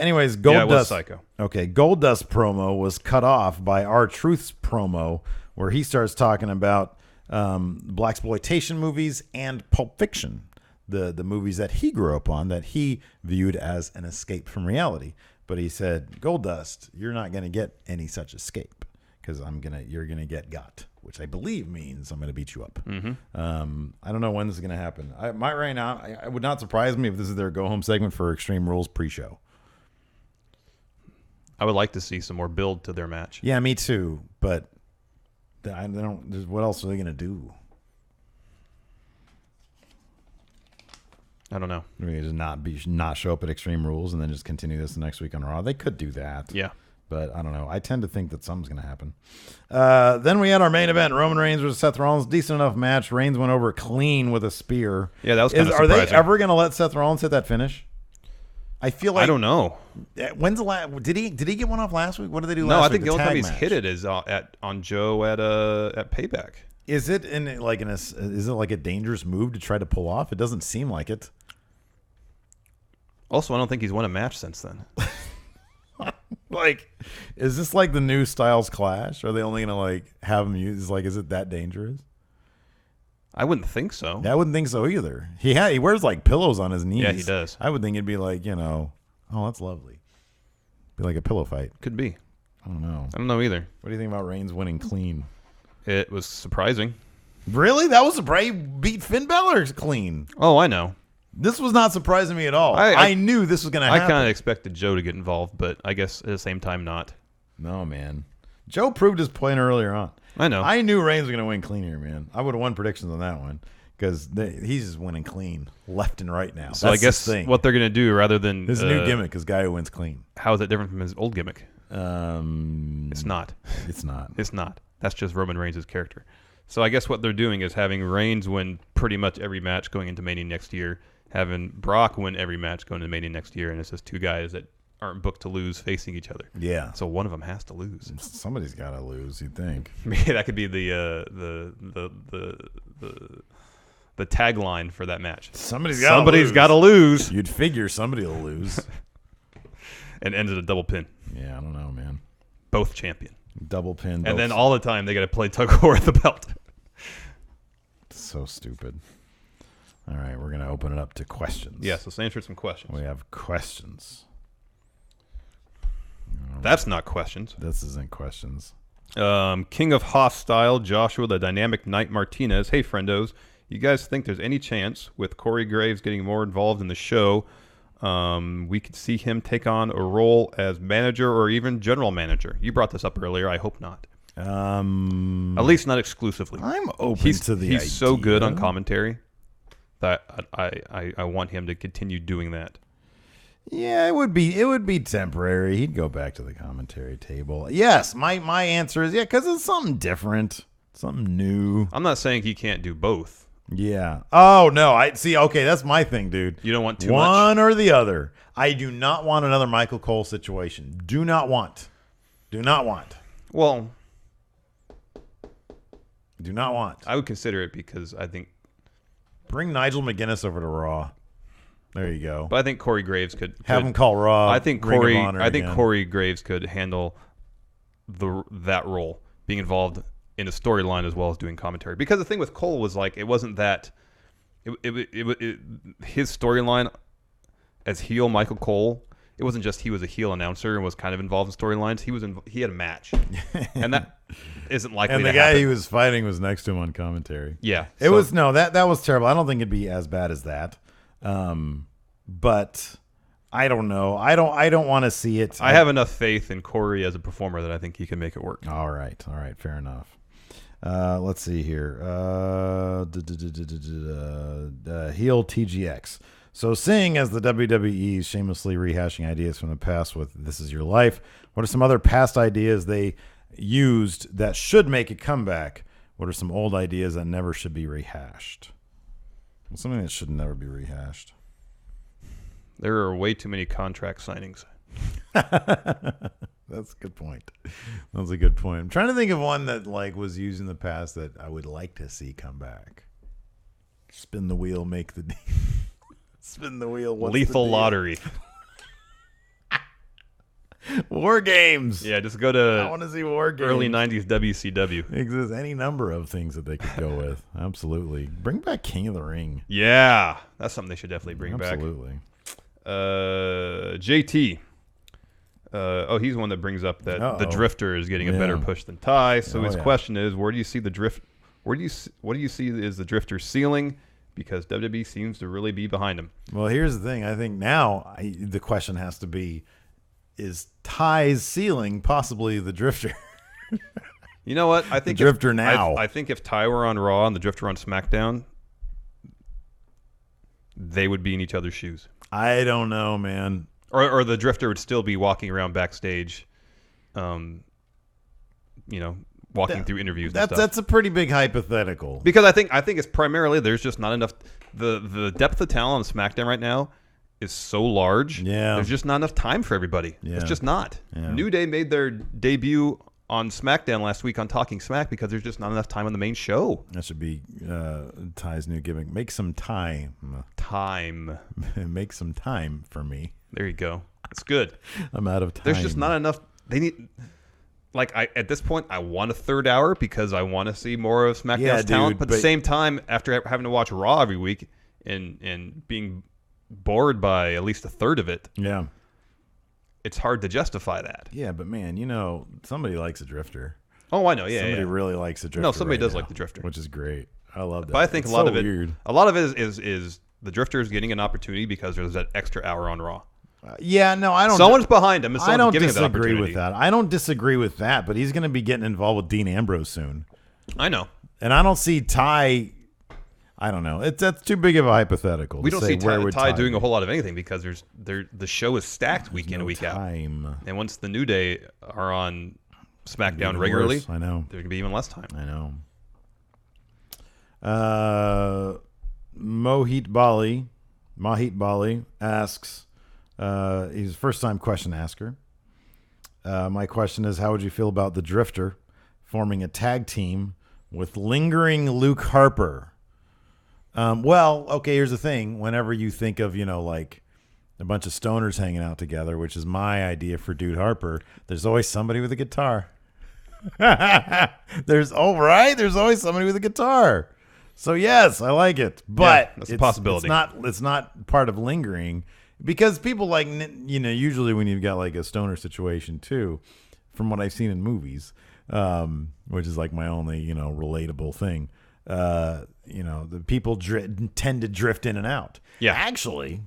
Anyways, Goldust. Yeah, it was Psycho. Okay, Goldust promo was cut off by R-Truth's promo, where he starts talking about blaxploitation movies and Pulp Fiction, the movies that he grew up on, that he viewed as an escape from reality. But he said, Goldust, you're not going to get any such escape because you're gonna get got, which I believe means I'm gonna beat you up. Mm-hmm. I don't know when this is gonna happen. Right now, it would not surprise me if this is their go home segment for Extreme Rules pre-show. I would like to see some more build to their match. Yeah, me too. But I don't. What else are they gonna do? I don't know. We're gonna just not show up at Extreme Rules and then just continue this the next week on Raw. They could do that. Yeah. But I don't know. I tend to think that something's going to happen. Then we had our main event, Roman Reigns versus Seth Rollins. Decent enough match. Reigns went over clean with a spear. Yeah, that was kind of surprising. Are they ever going to let Seth Rollins hit that finish? I feel like I don't know. When's the last? Did he get one off last week? What did they do last week? No, I think the only time he's hit it is on Joe at Payback. Is it is it like a dangerous move to try to pull off? It doesn't seem like it. Also, I don't think he's won a match since then. Like, is this like the new Styles Clash? Are they only gonna have him use is it that dangerous? I wouldn't think so. Yeah, I wouldn't think so either. He wears pillows on his knees. Yeah, he does. I would think it'd be oh, that's lovely. Be like a pillow fight. Could be. I don't know. I don't know either. What do you think about Reigns winning clean? It was surprising. Really? That was surprising. He beat Finn Balor clean. Oh, I know. This was not surprising me at all. I knew this was going to happen. I kind of expected Joe to get involved, but I guess at the same time not. No, man. Joe proved his point earlier on. I know. I knew Reigns was going to win clean here, man. I would have won predictions on that one because he's just winning clean left and right now. So I guess what they're going to do rather than... His new gimmick is guy who wins clean. How is it different from his old gimmick? It's not. It's not. It's not. That's just Roman Reigns' character. So I guess what they're doing is having Reigns win pretty much every match going into Mania next year, having Brock win every match going into Mania next year, and it's just two guys that aren't booked to lose facing each other. Yeah. So one of them has to lose. Somebody's got to lose, you'd think. Maybe that could be the the tagline for that match. Somebody's got to lose. You'd figure somebody will lose. And ended a double pin. Yeah, I don't know, man. Both champion. Double pin. And then all the time they got to play tug of war with the belt. So stupid. All right, we're going to open it up to questions. Yeah, so let's answer some questions. We have questions. That's not questions. This isn't questions. King of Hostile, Joshua, the Dynamic Knight Martinez. Hey, friendos. You guys think there's any chance with Corey Graves getting more involved in the show, we could see him take on a role as manager or even general manager? You brought this up earlier. I hope not. At least not exclusively. I'm open to the idea. He's so good on commentary that I want him to continue doing that. Yeah, it would be temporary. He'd go back to the commentary table. Yes, my answer is yeah, because it's something different, something new. I'm not saying he can't do both. Yeah. Oh no, I see. Okay, that's my thing, dude. You don't want too much? One or the other. I do not want another Michael Cole situation. Do not want. Well, do not want. I would consider it because I think bring Nigel McGuinness over to Raw. There you go. But I think Corey Graves could have him call Raw. I think Corey Graves could handle that role, being involved in a storyline as well as doing commentary. Because the thing with Cole was like it wasn't that his storyline as heel Michael Cole. It wasn't just he was a heel announcer and was kind of involved in storylines. He had a match, and that isn't likely. And the to guy happen. he was fighting was next to him on commentary. Yeah, it was that was terrible. I don't think it'd be as bad as that. But I don't know. I don't want to see it. I have enough faith in Corey as a performer that I think he can make it work. All right. Fair enough. Let's see here. Heel TGX. So seeing as the WWE is shamelessly rehashing ideas from the past with This Is Your Life, what are some other past ideas they used that should make a comeback? What are some old ideas that never should be rehashed? Well, something that should never be rehashed. There are way too many contract signings. That's a good point. That's a good point. I'm trying to think of one that was used in the past that I would like to see come back. Spin the wheel, make the deal. Spin the wheel. Lethal lottery. War games. Yeah, just go to I want to see war games. Early 90s WCW. Exists any number of things that they could go with. Absolutely. Bring back King of the Ring. Yeah, that's something they should definitely bring back. Absolutely. JT. He's the one that brings up that the Drifter is getting a better push than Ty. So his question is, where do you see the drift? What do you see is the Drifter's ceiling? Because WWE seems to really be behind him. Well, here's the thing. I think now the question has to be, is Ty's ceiling possibly the Drifter? You know what? I think the Drifter now. I think if Ty were on Raw and the Drifter on SmackDown, they would be in each other's shoes. I don't know, man. Or the Drifter would still be walking around backstage, walking through interviews. That's a pretty big hypothetical. Because I think it's primarily there's just not enough. The depth of talent on SmackDown right now is so large. Yeah, there's just not enough time for everybody. Yeah. It's just not. Yeah. New Day made their debut on SmackDown last week on Talking Smack because there's just not enough time on the main show. That should be Ty's new gimmick. Make some time. Make some time for me. There you go. It's good. I'm out of time. There's just not enough. They need. At this point, I want a third hour because I want to see more of SmackDown's talent. But at the same time, after having to watch Raw every week and being bored by at least a third of it, it's hard to justify that. Yeah, but man, somebody likes a Drifter. Oh, I know. Yeah, somebody really likes a Drifter. No, somebody does now, like the Drifter, which is great. I love that. But I think a lot of it is the Drifter is getting an opportunity because there's that extra hour on Raw. I don't. Someone's behind him. And I don't disagree with that. I don't disagree with that, but he's going to be getting involved with Dean Ambrose soon. I know. And I don't see Ty. I don't know. That's too big of a hypothetical. We don't see Ty doing a whole lot of anything because the show is stacked week in and week out. And once the New Day are on SmackDown regularly, I know there's gonna be even less time. I know. Mohit Bali asks. He's a first-time question asker. My question is, how would you feel about the Drifter forming a tag team with lingering Luke Harper? Well, okay, here's the thing. Whenever you think of, like a bunch of stoners hanging out together, which is my idea for Dude Harper, there's always somebody with a guitar. There's always somebody with a guitar. So yes, I like it, but that's a possibility. It's not part of lingering because people like, usually when you've got like a stoner situation too, from what I've seen in movies, which is like my only, relatable thing. The people tend to drift in and out. Yeah. Actually,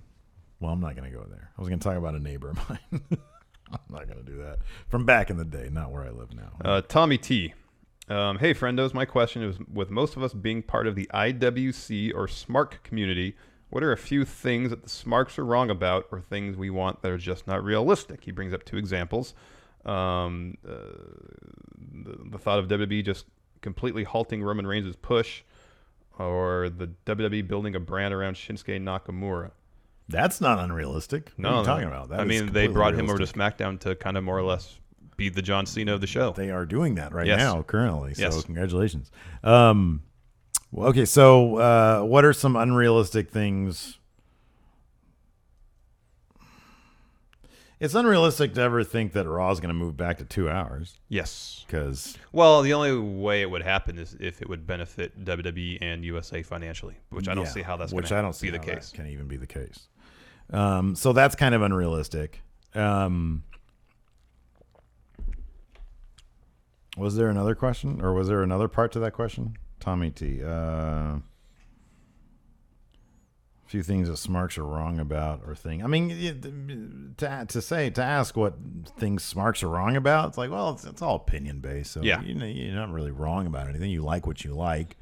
well, I'm not going to go there. I was going to talk about a neighbor of mine. I'm not going to do that. From back in the day, not where I live now. Tommy T. Hey, friendos. My question is, with most of us being part of the IWC or SMARC community, what are a few things that the SMARCs are wrong about or things we want that are just not realistic? He brings up 2 examples. The thought of WWE just completely halting Roman Reigns' push, or the WWE building a brand around Shinsuke Nakamura. That's not unrealistic. What are you talking about? They brought him over to SmackDown to kind of more or less be the John Cena of the show. They are doing that right now, currently. So yes. Congratulations. Okay, so what are some unrealistic things? It's unrealistic to ever think that Raw is going to move back to 2 hours. Yes. Well, the only way it would happen is if it would benefit WWE and USA financially, which I don't see how that's going to be the case. That can even be the case. So that's kind of unrealistic. Was there another question, or was there another part to that question? Tommy T. Few things that SMARCs are wrong about or thing. I mean, to ask what things SMARCs are wrong about, it's like, well, it's all opinion based. So yeah. You're not really wrong about anything. You like what you like.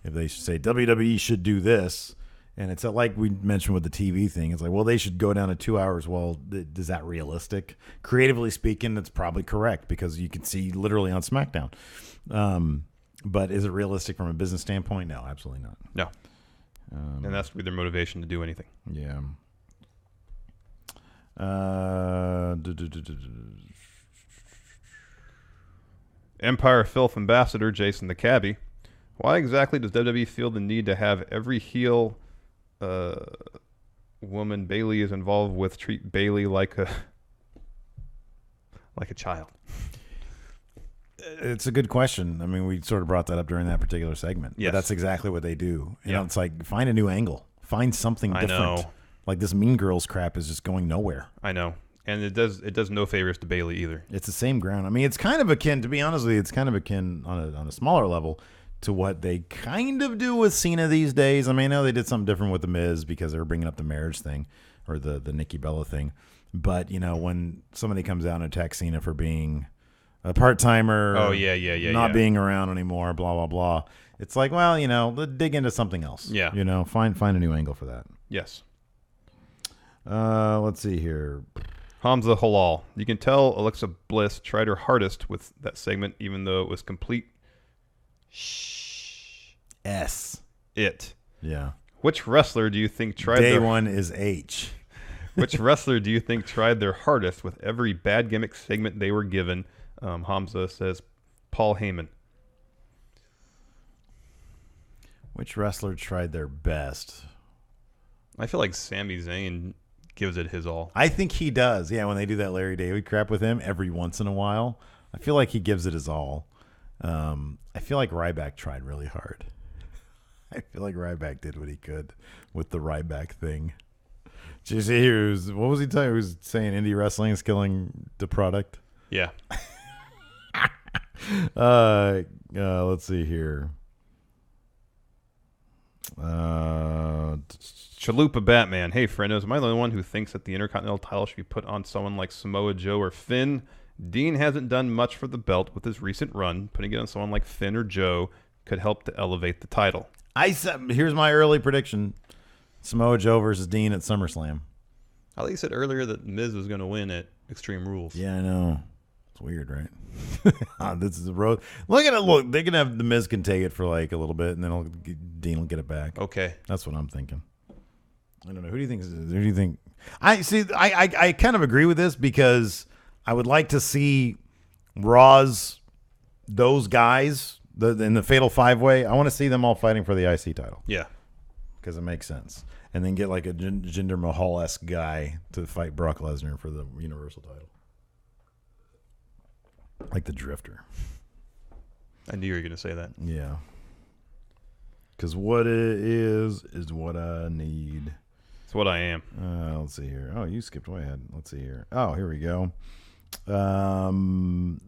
If they say WWE should do this, and it's like we mentioned with the TV thing, it's like, well, they should go down to 2 hours. Well, is that realistic? Creatively speaking, that's probably correct because you can see literally on SmackDown. But is it realistic from a business standpoint? No, absolutely not. No. And that's their motivation to do anything. Yeah. Empire Filth Ambassador Jason the Cabbie. Why exactly does WWE feel the need to have every heel woman Bailey is involved with treat Bailey like a child? It's a good question. I mean, we sort of brought that up during that particular segment. Yes. But that's exactly what they do. It's like, find a new angle. Find something different. I know. Like this Mean Girls crap is just going nowhere. I know. And it does no favors to Bailey either. It's the same ground. I mean, it's kind of akin, to be honest with you, it's kind of akin on a smaller level to what they kind of do with Cena these days. I mean, I know they did something different with The Miz because they were bringing up the marriage thing or the Nikki Bella thing. But, when somebody comes out and attacks Cena for being a part-timer, not being around anymore, blah, blah, blah. It's like, well, dig into something else. Yeah. Find a new angle for that. Yes. Let's see here. Hamza Halal. You can tell Alexa Bliss tried her hardest with that segment, even though it was complete it. Yeah. Which wrestler do you think tried Day one is H. Which wrestler do you think tried their hardest with every bad gimmick segment they were given? Hamza says Paul Heyman. Which wrestler tried their best? I feel like Sami Zayn gives it his all. I think he does. Yeah, when they do that Larry David crap with him every once in a while, I feel like he gives it his all. I feel like Ryback tried really hard. I feel like Ryback did what he could with the Ryback thing. Did you see what was he telling? He was saying indie wrestling is killing the product. Yeah. Let's see here. Chalupa Batman. Hey, friendos. Am I the only one who thinks that the Intercontinental title should be put on someone like Samoa Joe or Finn? Dean hasn't done much for the belt with his recent run. Putting it on someone like Finn or Joe could help to elevate the title. Here's my early prediction. Samoa Joe versus Dean at SummerSlam. I think you said earlier that Miz was going to win at Extreme Rules. Yeah, I know. It's weird, right? This is the road. Look at it. Look, they can have the Miz can take it for like a little bit, and then Dean will get it back. Okay, that's what I'm thinking. I don't know. Who do you think? I kind of agree with this because I would like to see those guys in the Fatal 5-Way. I want to see them all fighting for the IC title. Yeah. because it makes sense. And then get like a Jinder Mahal-esque guy to fight Brock Lesnar for the Universal title. Like the Drifter. I knew you were going to say that. Yeah. Because what it is what I need. It's what I am. Let's see here. Oh, you skipped way ahead. Let's see here. Oh, here we go. Finsuke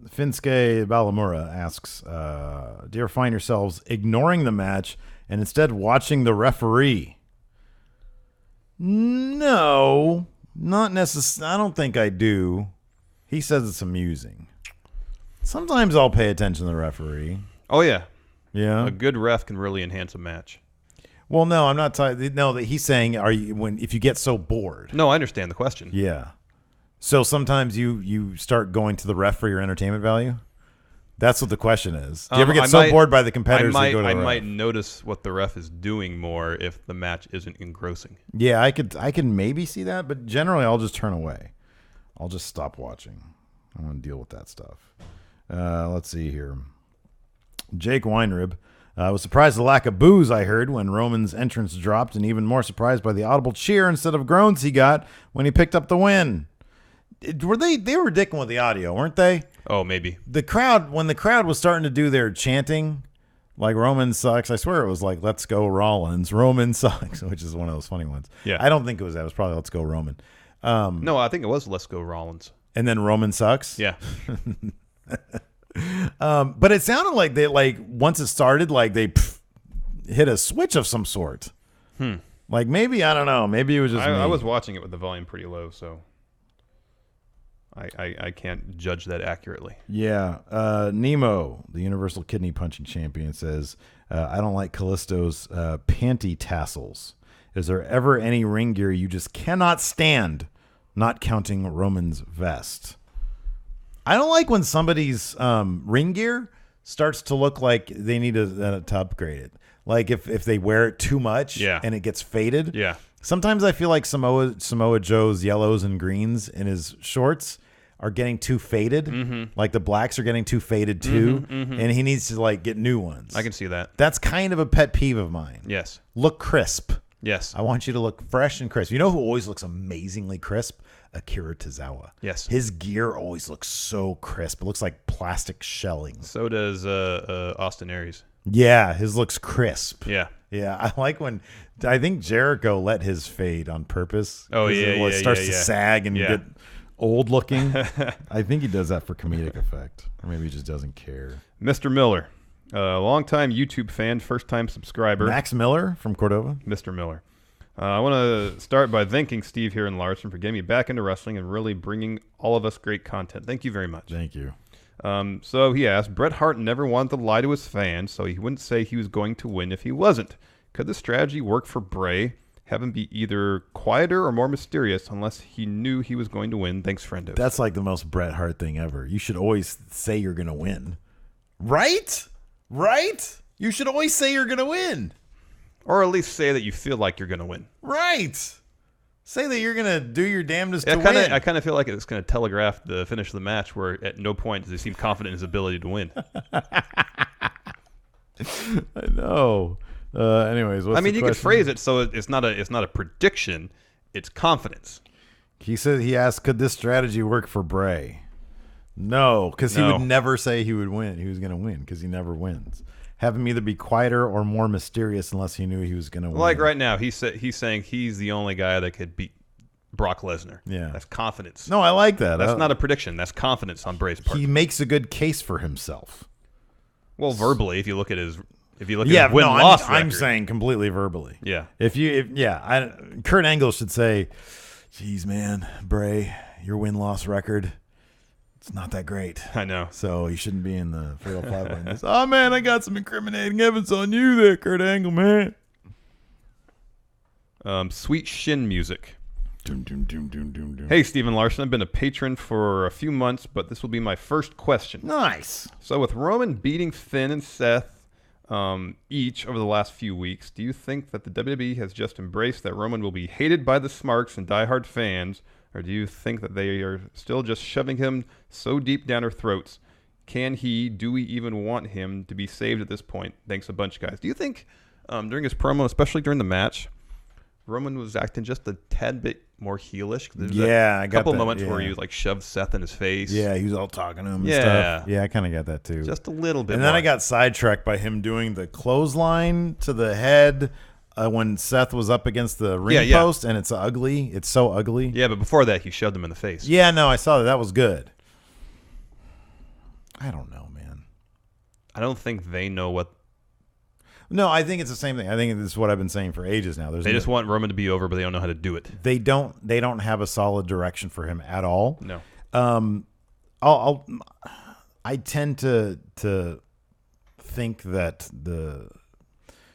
Balamura asks, do you ever find yourselves ignoring the match and instead watching the referee? No, not necessarily. I don't think I do. He says it's amusing. Sometimes I'll pay attention to the referee. Oh, yeah. Yeah. A good ref can really enhance a match. Well, no, I'm not talking. No, that he's saying, if you get so bored? No, I understand the question. Yeah. So sometimes you start going to the ref for your entertainment value? That's what the question is. Do you ever get bored by the competitors? I might notice what the ref is doing more if the match isn't engrossing. Yeah, I can maybe see that, but generally I'll just turn away. I'll just stop watching. I don't want to deal with that stuff. Let's see here. Jake Weinrib. I was surprised at the lack of boos I heard when Roman's entrance dropped, and even more surprised by the audible cheer instead of groans he got when he picked up the win. They were dicking with the audio, weren't they? Oh, maybe. When the crowd was starting to do their chanting, like Roman sucks, I swear it was like, let's go Rollins. Roman sucks, which is one of those funny ones. Yeah. I don't think it was that. It was probably let's go Roman. No, I think it was let's go Rollins. And then Roman sucks? Yeah. But it sounded like they once it started, like they hit a switch of some sort. Like maybe, I don't know. Maybe it was just me. I was watching it with the volume pretty low, so I can't judge that accurately. Yeah. Nemo, the Universal Kidney Punching Champion, says, I don't like Kalisto's panty tassels. Is there ever any ring gear you just cannot stand, not counting Roman's vest? I don't like when somebody's ring gear starts to look like they need to upgrade it. Like if they wear it too much and it gets faded. Yeah. Sometimes I feel like Samoa Joe's yellows and greens in his shorts are getting too faded. Mm-hmm. Like the blacks are getting too faded too. Mm-hmm. And he needs to get new ones. I can see that. That's kind of a pet peeve of mine. Yes. Look crisp. Yes. I want you to look fresh and crisp. You know who always looks amazingly crisp? Akira Tozawa. Yes. His gear always looks so crisp. It looks like plastic shelling. So does Austin Aries. Yeah, his looks crisp. Yeah. Yeah, I like when I think Jericho let his fade on purpose. Oh, yeah, it starts to sag and get old looking. I think he does that for comedic effect. Or maybe he just doesn't care. Mr. Miller, longtime YouTube fan, first-time subscriber. Max Miller from Cordova. Mr. Miller. I want to start by thanking Steve here and Larson for getting me back into wrestling and really bringing all of us great content. Thank you very much. Thank you. So he asked, Bret Hart never wanted to lie to his fans, so he wouldn't say he was going to win if he wasn't. Could this strategy work for Bray? Have him be either quieter or more mysterious unless he knew he was going to win? Thanks, friendos. That's like the most Bret Hart thing ever. You should always say you're going to win. Right? Right? You should always say you're going to win. Or at least say that you feel like you're going to win. Right. Say that you're going to do your damnedest to win. I kind of feel like it's going to telegraph the finish of the match where at no point does he seem confident in his ability to win. I know. Anyways, what's the you could phrase it so it's not a prediction, it's confidence. He asked, could this strategy work for Bray? No, because he would never say he would win. He was going to win because he never wins. Have him either be quieter or more mysterious unless he knew he was going to win. Like right now, he's saying he's the only guy that could beat Brock Lesnar. Yeah. That's confidence. No, I like that. That's not a prediction. That's confidence on Bray's part. He makes a good case for himself. Well, verbally, if you look at his win-loss record. I'm saying completely verbally. Yeah. Kurt Angle should say, geez, man, Bray, your win-loss record, it's not that great. I know. So you shouldn't be in the 305 wins. Oh, man, I got some incriminating evidence on you there, Kurt Angle, man. Sweet Shin Music. Doom, doom, doom, doom, doom, doom. Hey, Stephen Larson. I've been a patron for a few months, but this will be my first question. Nice. So with Roman beating Finn and Seth each over the last few weeks, do you think that the WWE has just embraced that Roman will be hated by the smarks and diehard fans, or do you think that they are still just shoving him so deep down our throats? Do we even want him to be saved at this point? Thanks a bunch, guys. Do you think During his promo, especially during the match, Roman was acting just a tad bit more heelish. I got couple that, moments where he like shoved Seth in his face. Yeah, he was all talking to him and stuff. Yeah, I kind of got that too. Just a little bit. And then I got sidetracked by him doing the clothesline to the head when Seth was up against the ring post, and it's ugly. It's so ugly. Yeah, but before that, he shoved him in the face. Yeah, no, I saw that. That was good. I don't know, man. I don't think they know what. No, I think it's the same thing. I think this is what I've been saying for ages now. They just want Roman to be over, but they don't know how to do it. They don't have a solid direction for him at all. No. I tend to think that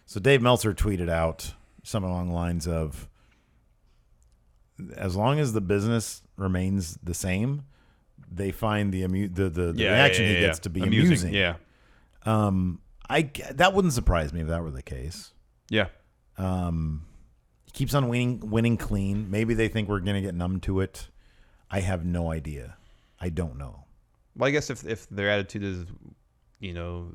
so Dave Meltzer tweeted out something along the lines of, as long as the business remains the same, they find the reaction he gets to be amusing. Yeah. That wouldn't surprise me if that were the case. Yeah. He keeps on winning clean. Maybe they think we're gonna get numb to it. I have no idea. I don't know. Well, I guess if their attitude is, the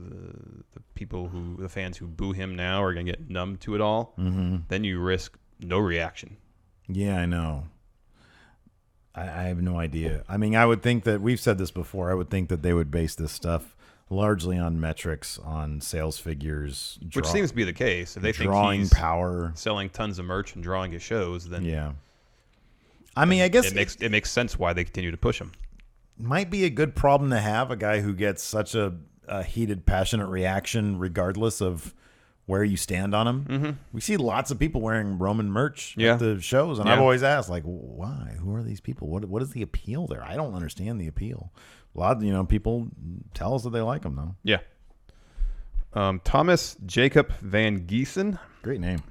fans who boo him now are gonna get numb to it all, then you risk no reaction. Yeah, I know. I have no idea. I mean, I would think that we've said this before. I would think that they would base this stuff largely on metrics, on sales figures, which seems to be the case. If they drawing think he's power, selling tons of merch and drawing his shows, then I mean, I guess it makes sense why they continue to push him. Might be a good problem to have, a guy who gets such a heated, passionate reaction regardless of where you stand on him. Mm-hmm. We see lots of people wearing Roman merch at the shows, and I've always asked, like, why? Who are these people? What is the appeal there? I don't understand the appeal. A lot of, people tell us that they like him, though. Yeah. Thomas Jacob Van Giesen. Great name.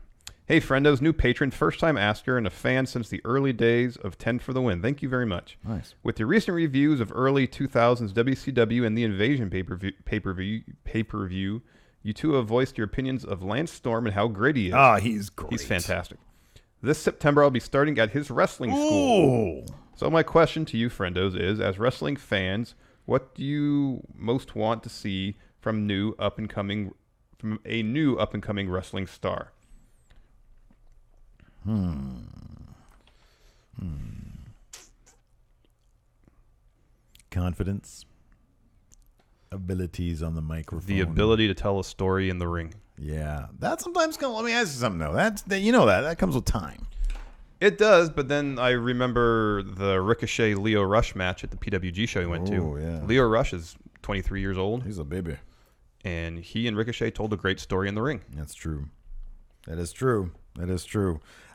Hey, friendos, new patron, first-time asker, and a fan since the early days of 10 for the Win. Thank you very much. Nice. With your recent reviews of early 2000s WCW and the Invasion pay-per-view, you two have voiced your opinions of Lance Storm and how great he is. Oh, he's great. He's fantastic. This September, I'll be starting at his wrestling school. So my question to you, friendos, is, as wrestling fans, what do you most want to see from a new up-and-coming wrestling star? Confidence, abilities on the microphone, the ability to tell a story in the ring. Yeah, that sometimes comes. Let me ask you something though. That comes with time. It does, but then I remember the Ricochet Leo Rush match at the PWG show he went to. Yeah. Leo Rush is 23 years old. He's a baby, and he and Ricochet told a great story in the ring. That's true. That is true.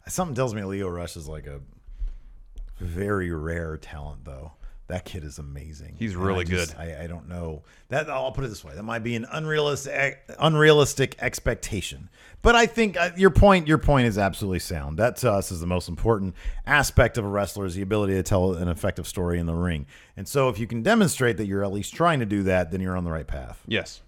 Something tells me Leo Rush is like a very rare talent, though. That kid is amazing. He's really good. I don't know. I'll put it this way. That might be an unrealistic expectation. But I think your point is absolutely sound. That to us is the most important aspect of a wrestler, is the ability to tell an effective story in the ring. And so if you can demonstrate that you're at least trying to do that, then you're on the right path. Yes.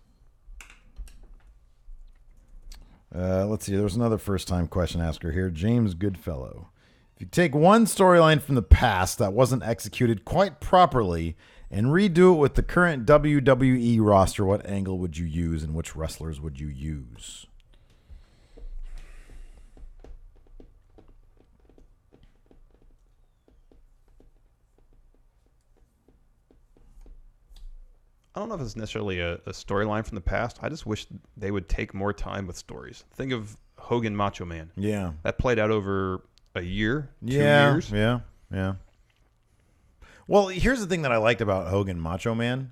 Let's see. There's another first-time question asker here. James Goodfellow. If you take one storyline from the past that wasn't executed quite properly and redo it with the current WWE roster, what angle would you use and which wrestlers would you use? I don't know if it's necessarily a storyline from the past. I just wish they would take more time with stories. Think of Hogan Macho Man. Yeah. That played out over a year, 2 years. Yeah. Well, here's the thing that I liked about Hogan Macho Man.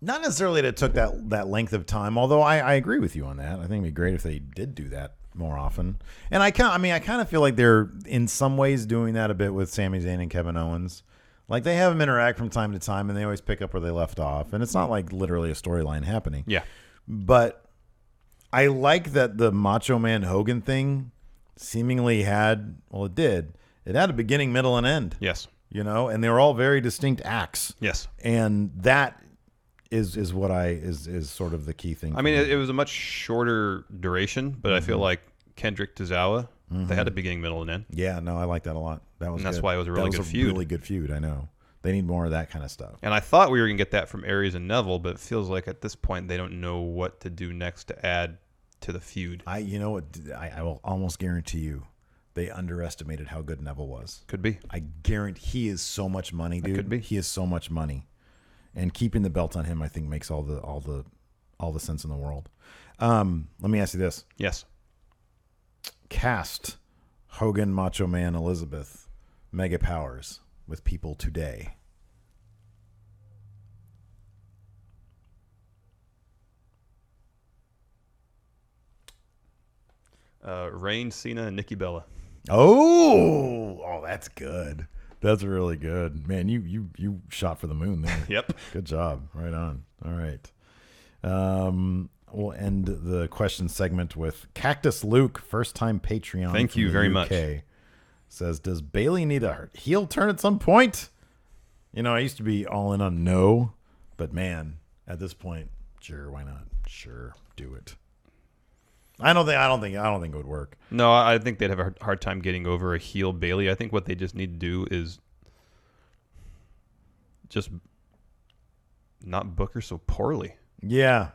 Not necessarily that it took that length of time, although I agree with you on that. I think it'd be great if they did do that more often. And I kind of feel like they're in some ways doing that a bit with Sami Zayn and Kevin Owens. Like, they have them interact from time to time, and they always pick up where they left off. And it's not like literally a storyline happening. Yeah. But I like that the Macho Man Hogan thing seemingly had, it did. It had a beginning, middle, and end. Yes. And they were all very distinct acts. Yes. And that is what is sort of the key thing. I mean, it was a much shorter duration, but I feel like Kendrick Tozawa, they had a beginning, middle, and end. Yeah, no, I like that a lot. That's why it was a really good feud. Really good feud, I know. They need more of that kind of stuff. And I thought we were going to get that from Aries and Neville, but it feels like at this point they don't know what to do next to add to the feud. You know what? I will almost guarantee you, they underestimated how good Neville was. Could be. I guarantee he is so much money, dude. Could be. He is so much money, and keeping the belt on him, I think, makes all the sense in the world. Let me ask you this: Yes. Cast Hogan, Macho Man, Elizabeth, Mega Powers with people today. Reigns, Cena, and Nikki Bella. Oh, that's good. That's really good, man. You shot for the moon there. Yep. Good job. Right on. All right. We'll end the question segment with Cactus Luke, first time Patreon. Thank you very much. Says, does Bailey need a heel turn at some point? You know, I used to be all in on no, but man, at this point, sure, why not? Sure, do it. I don't think it would work. No, I think they'd have a hard time getting over a heel Bailey. I think what they just need to do is just not book her so poorly. Yeah.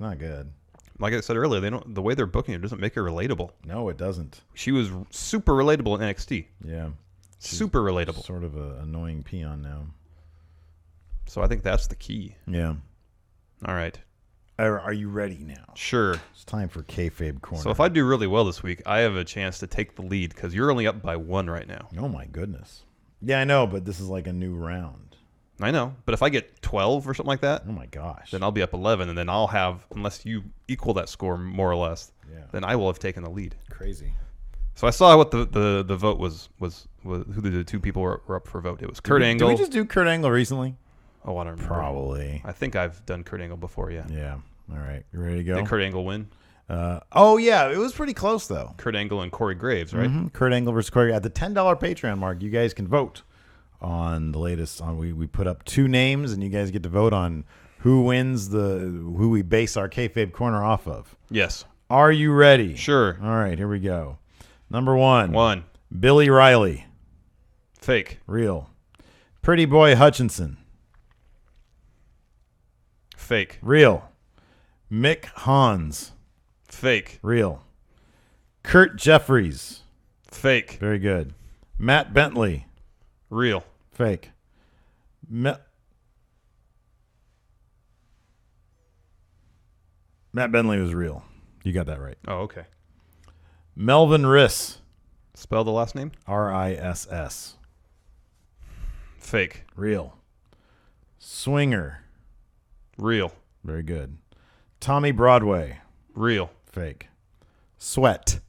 Not good. Like I said earlier, the way they're booking her doesn't make her relatable. No, it doesn't. She was super relatable in NXT. Yeah. Super relatable. Sort of an annoying peon now. So I think that's the key. Yeah. All right. Are you ready now? Sure. It's time for Kayfabe Corner. So if I do really well this week, I have a chance to take the lead because you're only up by 1 right now. Oh, my goodness. Yeah, I know, but this is like a new round. I know. But if I get 12 or something like that, oh, my gosh, then I'll be up 11, and then I'll have, unless you equal that score more or less, then I will have taken the lead. Crazy. So I saw what the vote was who the 2 people were up for vote. It was Kurt Angle. Did we just do Kurt Angle recently? Oh, I don't remember. Probably. I think I've done Kurt Angle before, yeah. Yeah. All right. You ready to go? Did Kurt Angle win? Oh, yeah. It was pretty close, though. Kurt Angle and Corey Graves, right? Mm-hmm. Kurt Angle versus Corey. At the $10 Patreon mark, you guys can vote on the latest. We put up 2 names, and you guys get to vote on who wins who we base our Kayfabe Corner off of. Yes. Are you ready? Sure. All right. Here we go. Number 1. 1. Billy Riley. Fake. Real. Pretty Boy Hutchinson. Fake. Real. Mick Hans. Fake. Real. Kurt Jeffries. Fake. Very good. Matt Bentley. Real. Fake. Matt Bentley was real. You got that right. Oh, okay. Melvin Riss. Spell the last name? Riss. Fake. Real. Swinger. Real. Very good. Tommy Broadway. Real. Fake. Sweat.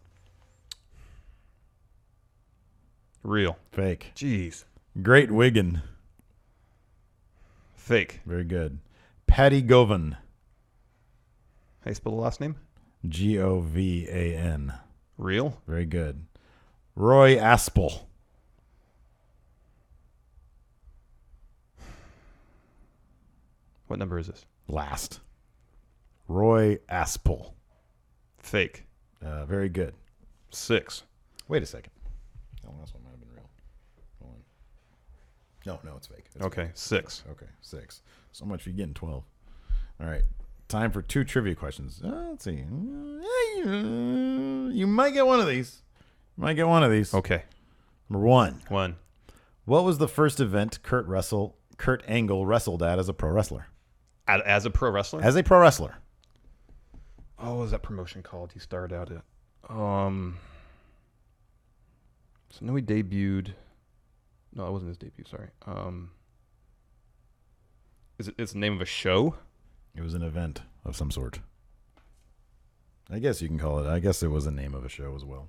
Real. Fake. Jeez. Great Wigan. Fake. Very good. Patty Govan. How you spell the last name? Govan. Real. Very good. Roy Aspel. What number is this? Last. Roy Aspel. Fake. Very good. 6. Wait a second. That last one might have been real. Hold on. No, it's fake. Okay, fake. 6. Okay, 6. So much for you getting 12. All right. Time for 2 trivia questions. Let's see. You might get one of these. Okay. Number 1. 1. What was the first event Kurt Angle wrestled at as a pro wrestler? As a pro wrestler? As a pro wrestler. Oh, what was that promotion called he started out at? So no, he debuted. No, that wasn't his debut. Sorry. It's the name of a show? It was an event of some sort. I guess you can call it. I guess it was the name of a show as well.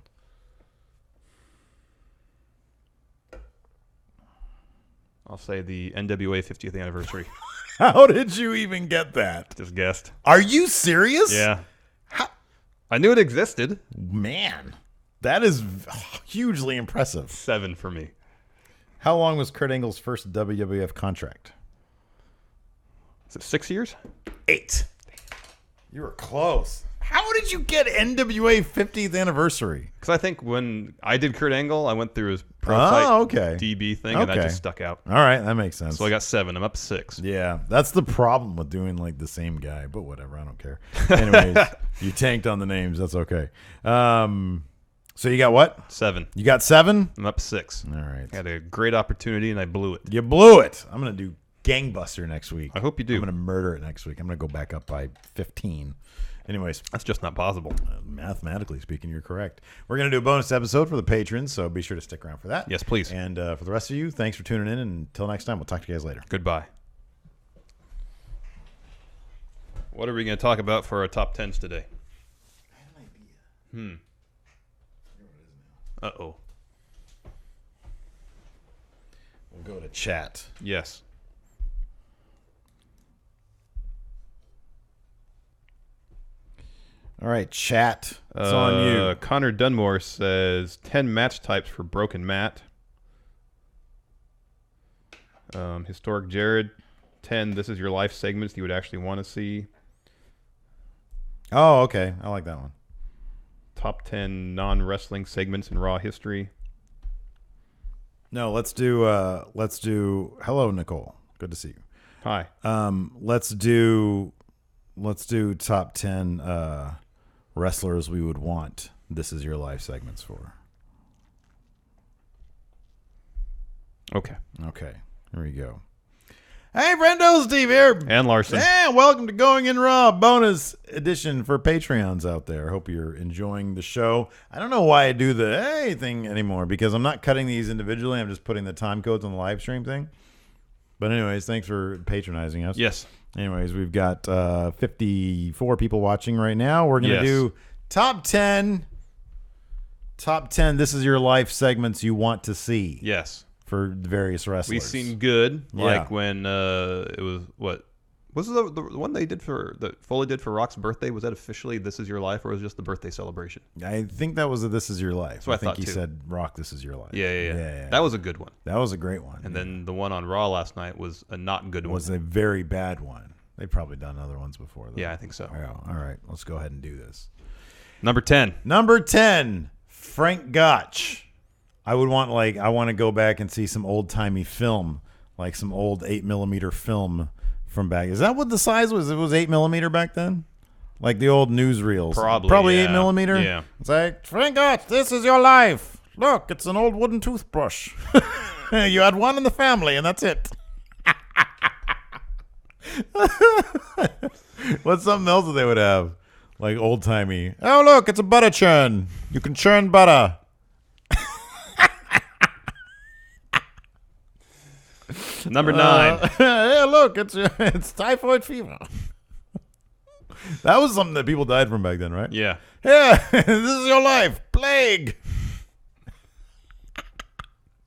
I'll say the NWA 50th anniversary. How did you even get that? Just guessed. Are you serious? Yeah. How? I knew it existed. Man, that is hugely impressive. 7 for me. How long was Kurt Angle's first WWF contract? Is it 6 years? 8. You were close. How did you get NWA 50th anniversary? Because I think when I did Kurt Angle, I went through his pro fight DB thing, and that just stuck out. All right, that makes sense. So I got 7. I'm up 6. Yeah, that's the problem with doing like the same guy, but whatever, I don't care. Anyways, you tanked on the names. That's okay. So you got what? 7. You got 7? I'm up 6. All right. I had a great opportunity, and I blew it. You blew it. I'm going to do Gangbuster next week. I hope you do. I'm going to murder it next week. I'm going to go back up by 15. Anyways. That's just not possible. Mathematically speaking, you're correct. We're going to do a bonus episode for the patrons, so be sure to stick around for that. Yes, please. And for the rest of you, thanks for tuning in. And until next time, we'll talk to you guys later. Goodbye. What are we going to talk about for our top 10s today? Uh-oh. We'll go to chat. Yes. All right, chat. It's on you. Connor Dunmore says 10 match types for Broken Matt. Historic Jared, 10 This Is Your Life segments you would actually want to see. Oh, okay. I like that one. Top 10 non-wrestling segments in Raw history. No, let's do hello, Nicole. Good to see you. Hi. Let's do top 10 wrestlers we would want This Is Your Life segments for. Okay. Okay. Here we go. Hey, friendo, Steve here. And Larson. Yeah, welcome to Going in Raw bonus edition for Patreons out there. Hope you're enjoying the show. I don't know why I do the hey thing anymore because I'm not cutting these individually. I'm just putting the time codes on the live stream thing. But anyways, thanks for patronizing us. Yes. Anyways, we've got 54 people watching right now. We're going to do top 10 This Is Your Life segments you want to see. Yes. For various wrestlers. We've seen good, like when it was what was the one they did for that Foley did for Rock's birthday. Was that officially This Is Your Life, or was it just the birthday celebration? I think that was a This Is Your Life. So I think thought he too. said Rock, This Is Your Life. Yeah. That was a good one. That was a great one. And then the one on Raw last night was a not good one. Was a very bad one. They've probably done other ones before. Though. Yeah, I think so. All right, let's go ahead and do this. Number 10. Number 10, Frank Gotch. I want to go back and see some old-timey film, like some old 8mm film from back. Is that what the size was? It was 8mm back then? Like the old newsreels. Probably 8mm? Yeah. It's like, Frank Gotch, This Is Your Life. Look, it's an old wooden toothbrush. You had one in the family, and that's it. What's something else that they would have? Like old-timey. Oh, look, it's a butter churn. You can churn butter. Number 9. Hey, look, it's typhoid fever. That was something that people died from back then, right? Yeah. Yeah, This Is Your Life. Plague.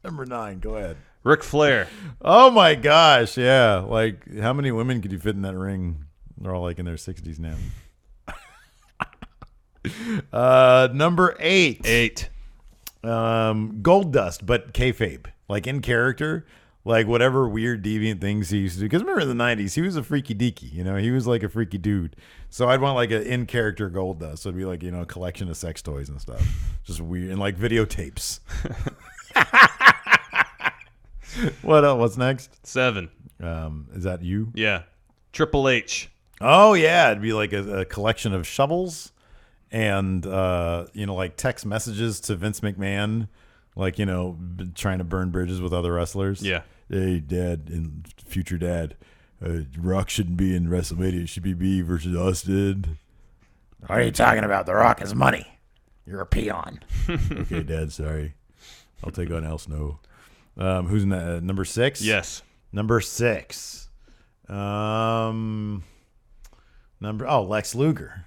Number 9, go ahead. Ric Flair. Oh, my gosh, yeah. Like, how many women could you fit in that ring? They're all, like, in their 60s now. Number 8. 8. Gold Dust, but kayfabe. Like, in character. Like, whatever weird, deviant things he used to do. Because remember in the 90s, he was a freaky deaky. You know, he was like a freaky dude. So I'd want like an in-character Gold Dust. So it'd be like, you know, a collection of sex toys and stuff. Just weird. And like videotapes. What else? What's next? 7. Is that you? Yeah. Triple H. Oh, yeah. It'd be like a collection of shovels and, you know, like text messages to Vince McMahon. Like, you know, trying to burn bridges with other wrestlers. Yeah. Hey, Dad, and future Dad, Rock shouldn't be in WrestleMania. It should be me versus Austin. What are you talking about? The Rock is money. You're a peon. Okay, Dad, sorry. I'll take on Al Snow. Who's in that? Number 6? Yes. Number 6. Lex Luger.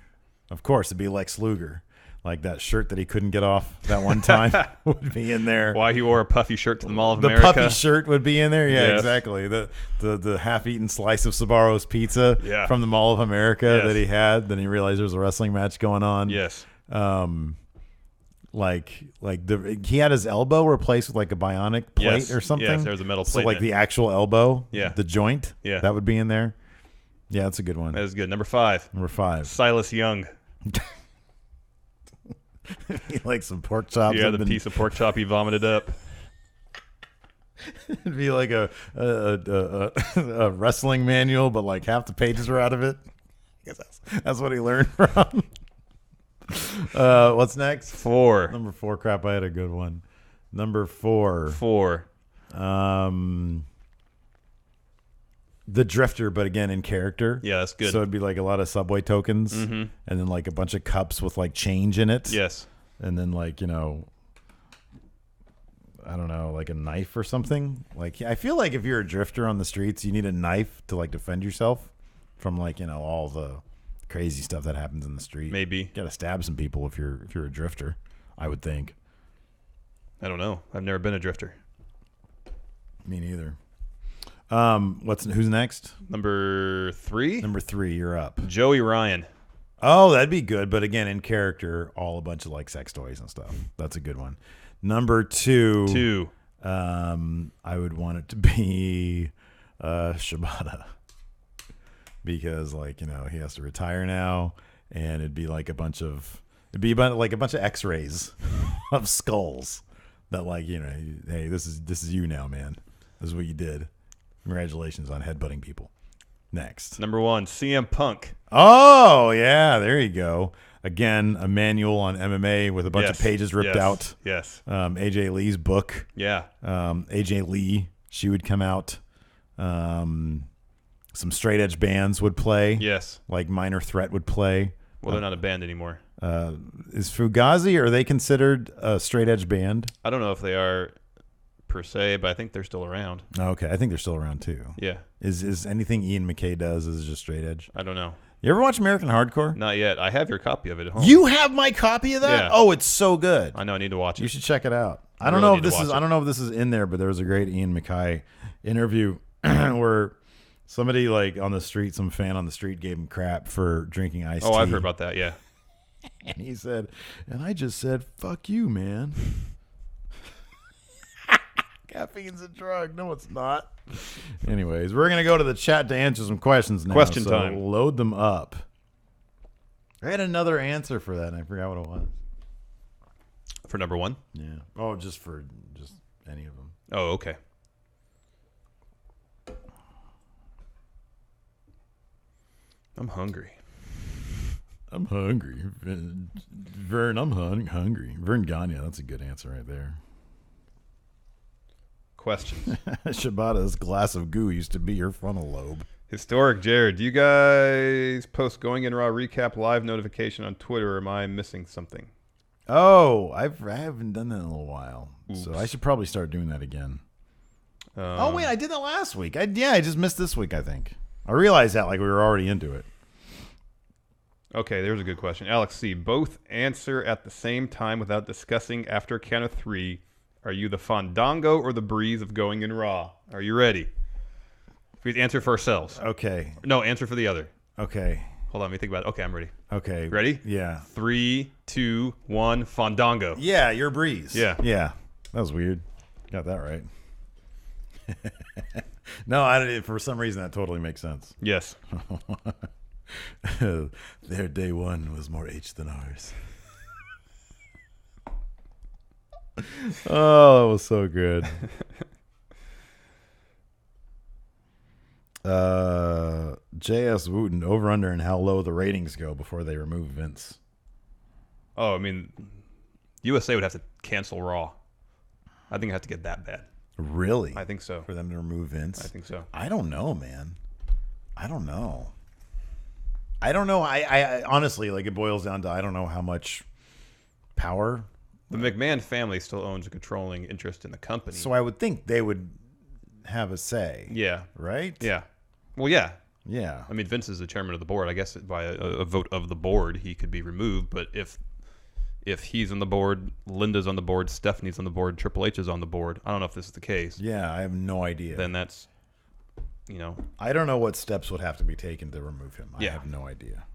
Of course, it'd be Lex Luger. Like that shirt that he couldn't get off that one time would be in there. Why he wore a puffy shirt to the Mall of America. The puffy shirt would be in there. Yeah, yes. Exactly. The half-eaten slice of Sbarro's pizza from the Mall of America that he had. Then he realized there was a wrestling match going on. Yes. He had his elbow replaced with like a bionic plate or something. Yes, there's a metal plate. So like the actual elbow, yeah, the joint, that would be in there. Yeah, that's a good one. That is good. Number 5. Number 5. Silas Young. He likes some pork chops. Yeah, the piece of pork chop he vomited up. It'd be like a wrestling manual, but like half the pages are out of it. I guess that's what he learned from. What's next? 4. Number 4. Crap, I had a good one. Number 4. 4. The Drifter, but again in character. Yeah, that's good. So it'd be like a lot of Subway tokens, and then like a bunch of cups with like change in it. Yes. And then like, you know, I don't know, like a knife or something. Like I feel like if you're a drifter on the streets, you need a knife to like defend yourself from like, you know, all the crazy stuff that happens in the street. Maybe. You gotta stab some people if you're a drifter, I would think. I don't know. I've never been a drifter. Me neither. Who's next? Number 3? Number 3, you're up. Joey Ryan. Oh, that'd be good, but again in character, all a bunch of like sex toys and stuff. That's a good one. Number 2. 2. I would want it to be Shibata. Because like, you know, he has to retire now, and it'd be like a bunch of X-rays of skulls that like, you know, hey, this is you now, man. This is what you did. Congratulations on headbutting people. Next. Number 1, CM Punk. Oh, yeah, there you go. Again, a manual on MMA with a bunch of pages ripped out. Yes. AJ Lee's book. Yeah. AJ Lee, she would come out. Some straight edge bands would play. Yes. Like Minor Threat would play. Well, they're not a band anymore. Is Fugazi, are they considered a straight edge band? I don't know if they are per se, but I think they're still around. Okay, I think they're still around too. Yeah. Is anything Ian McKay does is just straight edge? I don't know. You ever watch American Hardcore? Not yet. I have your copy of it at home. You have my copy of that? Yeah. Oh, it's so good. I know. I need to watch it. You should check it out. I don't really know if need to this is watch it. I don't know if this is in there, but there was a great Ian McKay interview where somebody like on the street, some fan on the street gave him crap for drinking iced tea. Oh, I've heard about that. Yeah. And he said, and I just said, fuck you, man. Caffeine's a drug. No, it's not. Anyways, we're going to go to the chat to answer some questions now. Question so time. Load them up. I had another answer for that, and I forgot what it was. For number 1? Yeah. Oh, just any of them. Oh, okay. I'm hungry. I'm hungry. Vern, I'm hungry. Vern Gagne, that's a good answer right there. Questions. Shibata's glass of goo used to be your frontal lobe. Historic Jared, do you guys post Going In Raw recap live notification on Twitter, or am I missing something? Oh, I haven't done that in a little while. Oops. So I should probably start doing that again. Oh, wait, I did that last week. I just missed this week, I think. I realized that like we were already into it. Okay, there's a good question. Alex C. Both answer at the same time without discussing after a count of 3. Are you the Fandango or the Breeze of Going In Raw? Are you ready? We answer for ourselves. Okay. No, answer for the other. Okay. Hold on, let me think about it. Okay, I'm ready. Okay. Ready? Yeah. 3, 2, 1, Fandango. Yeah, you're Breeze. Yeah. Yeah. That was weird. Got that right. No, for some reason that totally makes sense. Yes. Their day one was more H than ours. Oh, that was so good. J.S. Wooten, over under and how low the ratings go before they remove Vince. Oh, I mean, USA would have to cancel Raw. I think it has to get that bad. Really? I think so. For them to remove Vince? I think so. I don't know, man. I don't know. I honestly, like, it boils down to I don't know how much power. The McMahon family still owns a controlling interest in the company. So I would think they would have a say. Yeah. Right? Yeah. Well, yeah. Yeah. I mean, Vince is the chairman of the board. I guess by a vote of the board, he could be removed. But if he's on the board, Linda's on the board, Stephanie's on the board, Triple H is on the board. I don't know if this is the case. Yeah, I have no idea. Then that's, you know. I don't know what steps would have to be taken to remove him. Yeah. I have no idea.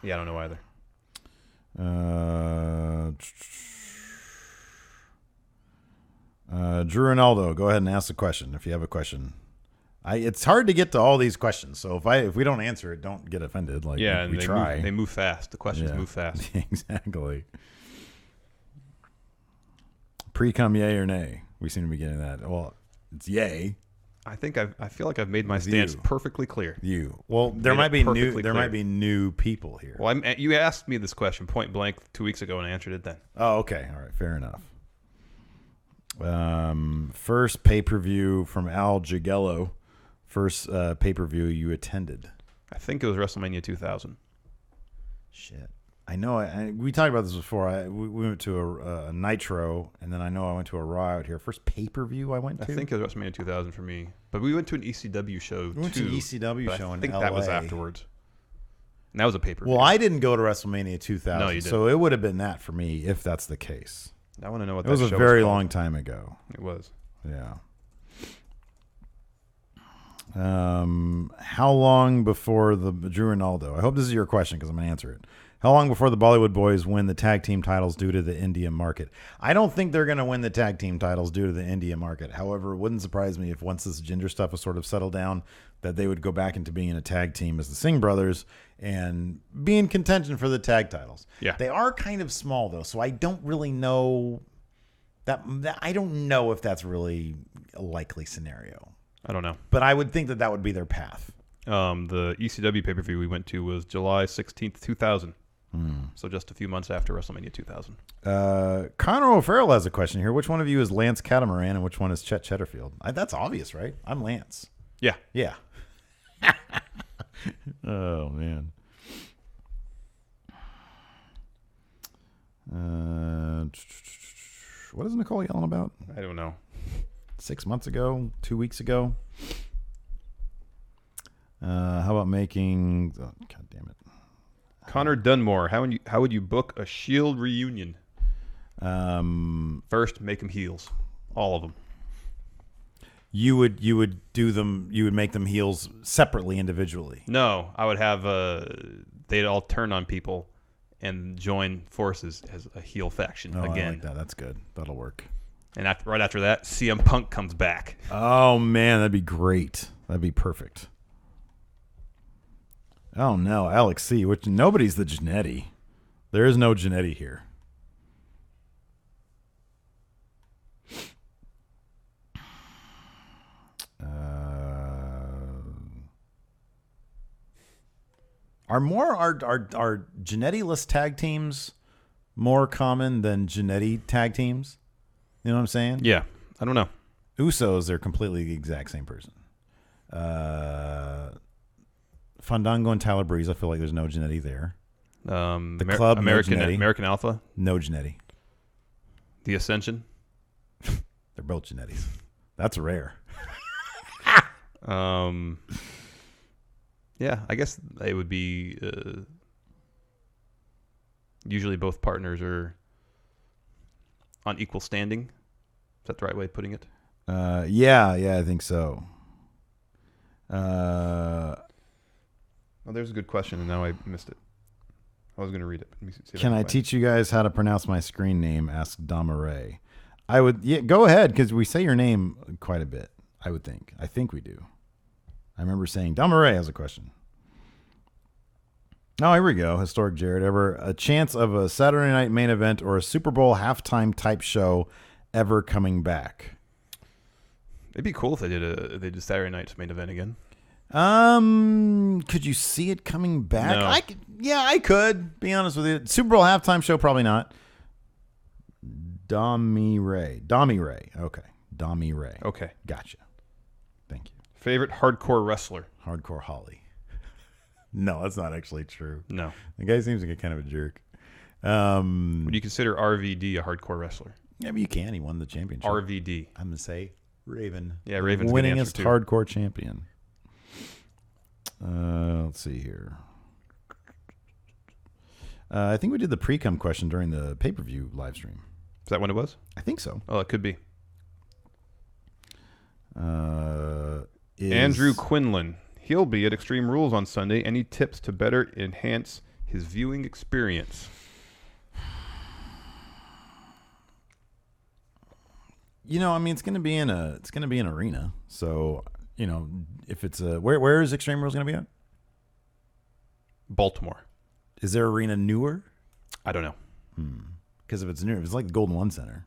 Yeah, I don't know either. Drew Ronaldo, go ahead and ask the question if you have a question. It's hard to get to all these questions. So if we don't answer it, don't get offended. Like yeah, we try. They move fast. The questions move fast. Exactly. Pre-cum, yay or nay? We seem to be getting that. Well, it's yay. I feel like I've made my stance perfectly clear. Well, there might be new people here. Well, you asked me this question point blank 2 weeks ago, and I answered it then. Oh, okay. All right. Fair enough. First pay-per-view from Al Jagello. First pay-per-view you attended. I think it was WrestleMania 2000. Shit. I know. We talked about this before. We went to a Nitro, and then I know I went to a Raw out here. First pay-per-view I went to? I think it was WrestleMania 2000 for me. But we went to an ECW show, We went to an ECW show in LA. I think that was afterwards. And that was a pay-per-view. Well, I didn't go to WrestleMania 2000. No, you didn't. So it would have been that for me if that's the case. I want to know what that was. It was a very long time ago. It was. Yeah. How long before the Drew Ronaldo? I hope this is your question because I'm going to answer it. How long before the Bollywood Boys win the tag team titles due to the India market? I don't think they're going to win the tag team titles due to the India market. However, it wouldn't surprise me if once this Ginger stuff was sort of settled down, that they would go back into being a tag team as the Singh brothers and be in contention for the tag titles. Yeah. They are kind of small, though, so I don't really know that I don't know if that's really a likely scenario. I don't know. But I would think that would be their path. The ECW pay-per-view we went to was July 16th, 2000. So just a few months after WrestleMania 2000. Connor O'Farrell has a question here. Which one of you is Lance Catamaran and which one is Chet Cheddarfield? That's obvious, right? I'm Lance. Yeah. Yeah. Oh, man. What is Nicole yelling about? I don't know. 6 months ago? 2 weeks ago? How about making... Oh, God damn it. Connor Dunmore, how would you book a Shield reunion? First, make them heels, all of them. You would do them. You would make them heels separately, individually. No, I would have they'd all turn on people and join forces as a heel faction again. I like that. That's good. That'll work. And right after that, CM Punk comes back. Oh man, that'd be great. That'd be perfect. Oh no, Alex C. Which nobody's the Genetti. There is no Genetti here. Are Genetti-less tag teams more common than Genetti tag teams? You know what I'm saying? Yeah, I don't know. Usos are completely the exact same person. Fandango and Tyler Breeze, I feel like there's no Genetti there. The Club, American no Genetti. American Alpha, no Genetti. The Ascension, they're both Genettis. That's rare. Yeah, I guess they would be. Usually, both partners are on equal standing. Is that the right way of putting it? Yeah, I think so. Oh, there's a good question, and now I missed it. I was going to read it. Let me see if Can I teach you guys how to pronounce my screen name? Asked Damaray. I would. Yeah, go ahead, because we say your name quite a bit. I would think. I think we do. I remember saying Damaray has a question. Oh, here we go. Historic Jared. Ever a chance of a Saturday night main event or a Super Bowl halftime type show ever coming back? It'd be cool if they did Saturday night's main event again. Could you see it coming back? No. I could. Be honest with you. Super Bowl halftime show, probably not. Dami Ray. Okay. Dami Ray. Okay. Gotcha. Thank you. Favorite hardcore wrestler? Hardcore Holly. No, that's not actually true. No. The guy seems like a kind of a jerk. Would you consider RVD a hardcore wrestler? Yeah, but you can. He won the championship. RVD. I'm going to say Raven. Yeah, Raven's a good answer winningest too. hardcore champion. Let's see here. I think we did the pre-cum question during the pay-per-view live stream. Is that when it was? I think so. Oh, it could be. Andrew Quinlan. He'll be at Extreme Rules on Sunday. Any tips to better enhance his viewing experience? You know, I mean, it's going to be an arena, so if it's where is Extreme Rules going to be at? Baltimore. Is their arena newer? I don't know. Because if it's newer, if it's like the Golden One Center,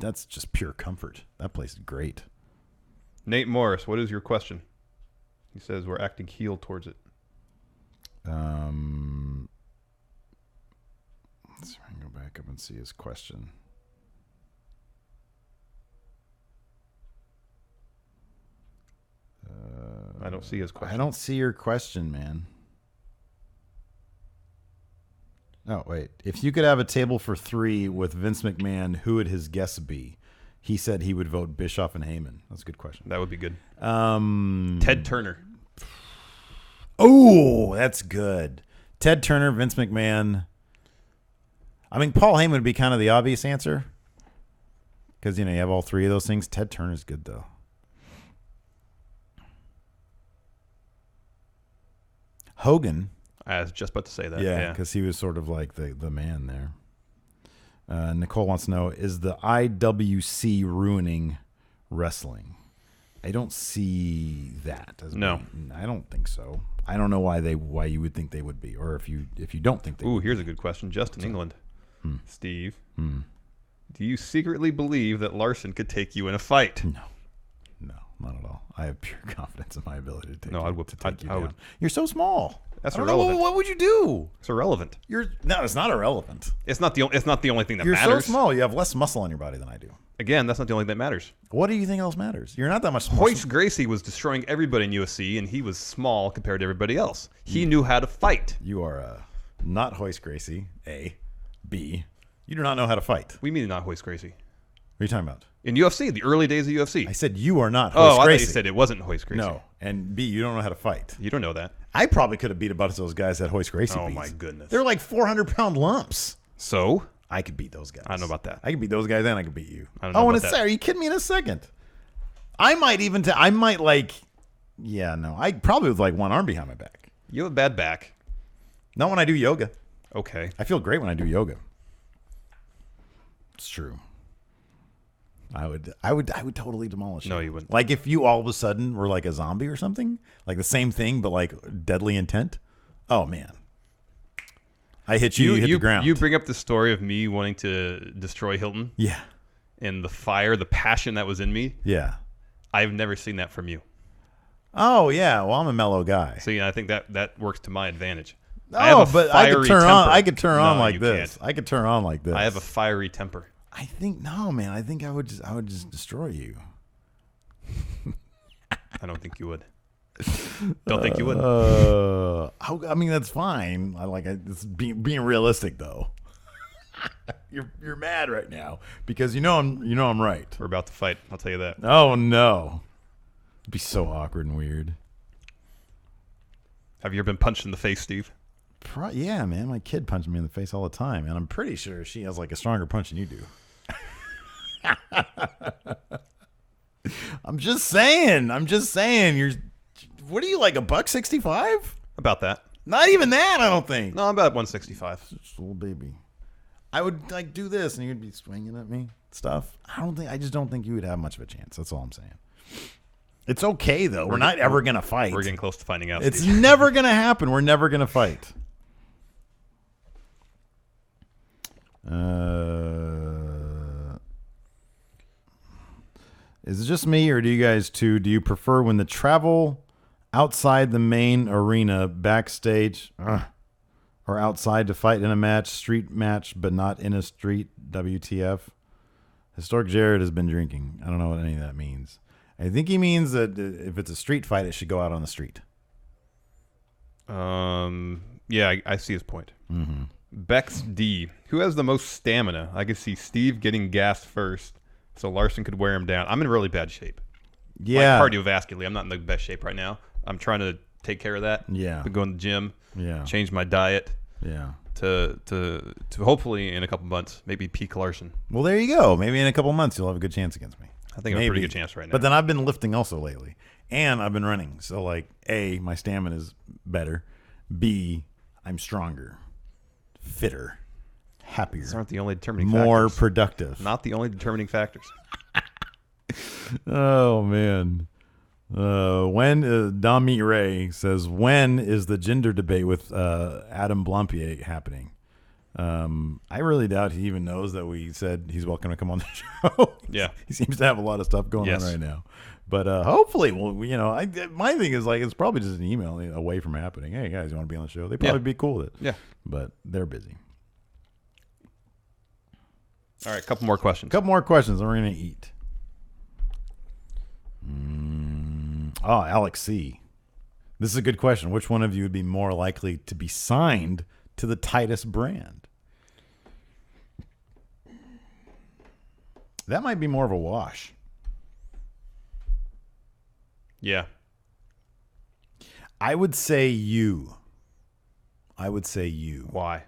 that's just pure comfort. That place is great. Nate Morris, what is your question? He says we're acting heel towards it. Let's see if I can go back up and see his question. I don't see his question. I don't see your question, man. Oh, wait. If you could have a table for 3 with Vince McMahon, who would his guests be? He said he would vote Bischoff and Heyman. That's a good question. That would be good. Ted Turner. Oh, that's good. Ted Turner, Vince McMahon. I mean, Paul Heyman would be kind of the obvious answer. Because, you have all 3 of those things. Ted Turner's good, though. Hogan. I was just about to say that. Yeah, because he was sort of like the man there. Nicole wants to know, is the IWC ruining wrestling? I don't see that. I don't think so. I don't know why you would think they would be, or if you don't think they would. Ooh, here's a good question. Justin England. Steve, do you secretly believe that Larson could take you in a fight? No, not at all. I have pure confidence in my ability to take you. No, I'd take you down. You're so small. That's irrelevant. What would you do? It's irrelevant. No, it's not irrelevant. It's not the only thing that You're matters. You're so small. You have less muscle on your body than I do. Again, that's not the only thing that matters. What do you think else matters? You're not that much. Hoist Gracie was destroying everybody in UFC, and he was small compared to everybody else. He knew how to fight. You are not Hoist Gracie. A, B. You do not know how to fight. We mean not Hoist Gracie. What are you talking about? In UFC, the early days of UFC. I said you are not I Hoist Gracie. thought you said it wasn't Hoist Gracie. No. And B, you don't know how to fight. You don't know that. I probably could have beat a bunch of those guys that Hoist Gracie beats. My goodness. They're like 400-pound lumps. So? I could beat those guys. I don't know about that. I could beat those guys and I could beat you. I don't know about that. Are you kidding me? In a second. I might I probably with like one arm behind my back. You have a bad back. Not when I do yoga. Okay. I feel great when I do yoga. It's true. I would totally demolish you. No, you wouldn't. Like if you all of a sudden were like a zombie or something, like the same thing but like deadly intent. Oh man. I hit you hit the ground. You bring up the story of me wanting to destroy Hilton. Yeah. And the fire, the passion that was in me. Yeah. I've never seen that from you. Oh yeah. Well, I'm a mellow guy. So I think that works to my advantage. I could turn on. I could turn on like this. Can't. I could turn on like this. I have a fiery temper. I think man. I think I would just destroy you. I don't think you would. Don't think you would. I mean, that's fine. It's being realistic though. You're mad right now because I'm right. We're about to fight. I'll tell you that. Oh no, it'd be so awkward and weird. Have you ever been punched in the face, Steve? Yeah, man. My kid punches me in the face all the time, and I'm pretty sure she has like a stronger punch than you do. I'm just saying. What are you, like $165? About that. Not even that, I don't think. No, I'm about 165. Just a little baby. I would like do this, and you'd be swinging at me, stuff. I just don't think you would have much of a chance. That's all I'm saying. It's okay though. We're not ever gonna fight. We're getting close to finding out. It's never gonna happen. We're never gonna fight. Is it just me, or do you guys too? Do you prefer when the travel outside the main arena, backstage, or outside to fight in a match, street match, but not in a street? WTF? Historic Jared has been drinking. I don't know what any of that means. I think he means that if it's a street fight, it should go out on the street. Yeah, I see his point. Mm-hmm. Bex D. Who has the most stamina? I could see Steve getting gassed first, so Larson could wear him down. I'm in really bad shape. Yeah. Like cardiovascularly, I'm not in the best shape right now. I'm trying to take care of that. Yeah. Go in the gym. Yeah. Change my diet. Yeah. To hopefully in a couple months, maybe peak Larson. Well, there you go. Maybe in a couple months you'll have a good chance against me. I think I have a pretty good chance right now. But then I've been lifting also lately, and I've been running. So like, A, my stamina is better. B, I'm stronger, fitter, happier. These aren't the only determining more factors. Productive. Not the only determining factors. Oh man. When Dami Ray says, when is the gender debate with Adam Blampier happening? I really doubt he even knows that we said he's welcome to come on the show. Yeah. He seems to have a lot of stuff going on right now. But hopefully, my thing is like it's probably just an email away from happening. Hey, guys, you want to be on the show? They'd probably be cool with it. Yeah. But they're busy. All right, a couple more questions. And we're going to eat. Alex C. This is a good question. Which one of you would be more likely to be signed to the Titus brand? That might be more of a wash. Yeah. I would say you. Why?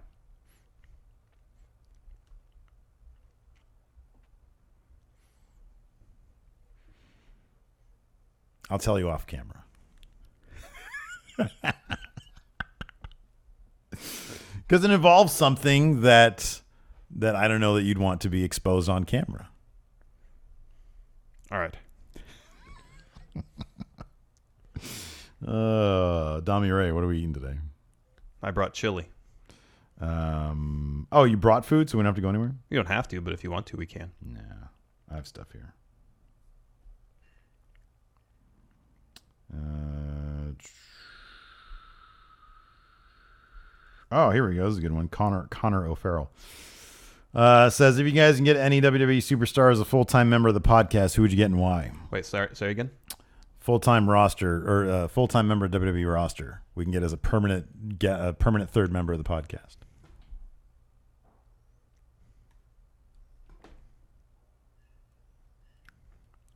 I'll tell you off camera. Because it involves something that I don't know that you'd want to be exposed on camera. All right. Dami Ray, what are we eating today? I brought chili. You brought food, so we don't have to go anywhere? You don't have to, but if you want to, we can. Nah, I have stuff here. Here we go. This is a good one. Connor O'Farrell says, if you guys can get any WWE superstar as a full-time member of the podcast, who would you get and why? Wait, say again? Full-time roster or full-time member of WWE roster. We can get as a permanent third member of the podcast.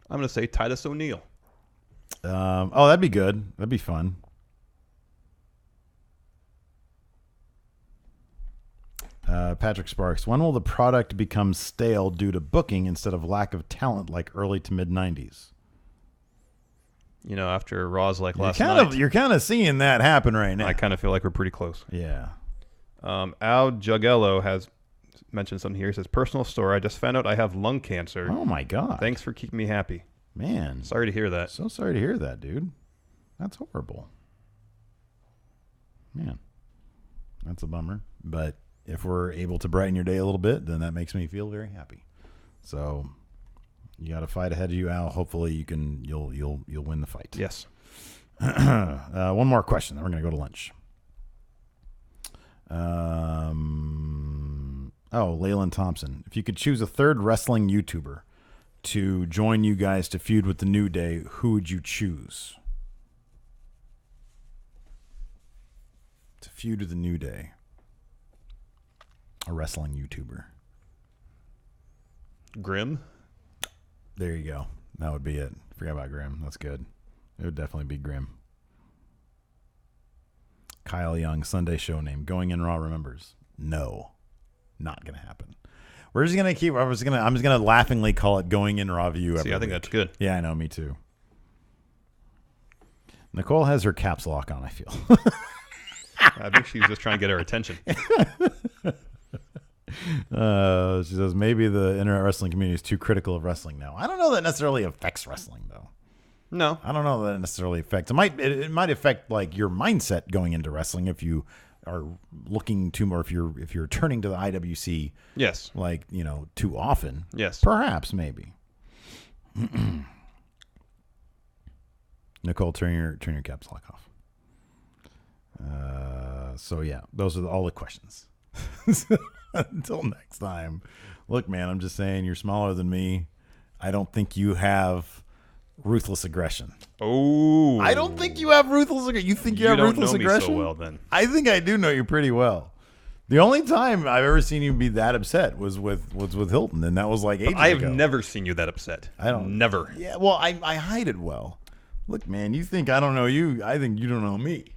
I'm going to say Titus O'Neil. That'd be good. That'd be fun. Patrick Sparks. When will the product become stale due to booking instead of lack of talent like early to mid-90s? After Raw's last night. You're kind of seeing that happen right now. I kind of feel like we're pretty close. Yeah. Al Jugello has mentioned something here. He says, personal story. I just found out I have lung cancer. Oh, my God. Thanks for keeping me happy. Man. Sorry to hear that. So sorry to hear that, dude. That's horrible. Man. That's a bummer. But if we're able to brighten your day a little bit, then that makes me feel very happy. So you got a fight ahead of you, Al. Hopefully you'll win the fight. Yes. One more question, then we're going to go to lunch. Leyland Thompson. If you could choose a third wrestling YouTuber to join you guys to feud with the New Day, who would you choose? To feud with the New Day. A wrestling YouTuber. Grim? There you go. That would be it. Forgot about Grim. That's good. It would definitely be Grim. Kyle Young, Sunday show name. Going in Raw remembers. No. Not going to happen. We're just going to keep... I'm just going to laughingly call it Going in Raw View every See, I think week. that's good. Yeah, I know. Me too. Nicole has her caps lock on, I feel. I think she's just trying to get our attention. She says maybe the internet wrestling community is too critical of wrestling now. I don't know that necessarily affects wrestling though. No, I don't know that it necessarily affects. It might affect like your mindset going into wrestling if you are looking to more if you're turning to the IWC. Yes. Like too often. Yes. Perhaps maybe. Nicole, turn your caps lock off. So yeah, those are all the questions. Until next time. Look, man, I'm just saying you're smaller than me. I don't think you have ruthless aggression. Oh. I don't think you have ruthless aggression. You think you have ruthless aggression? You don't know me so well then. I think I do know you pretty well. The only time I've ever seen you be that upset was with Hilton, and that was like ages ago. I have never seen you that upset. Never. Yeah, well, I hide it well. Look, man, you think I don't know you. I think you don't know me.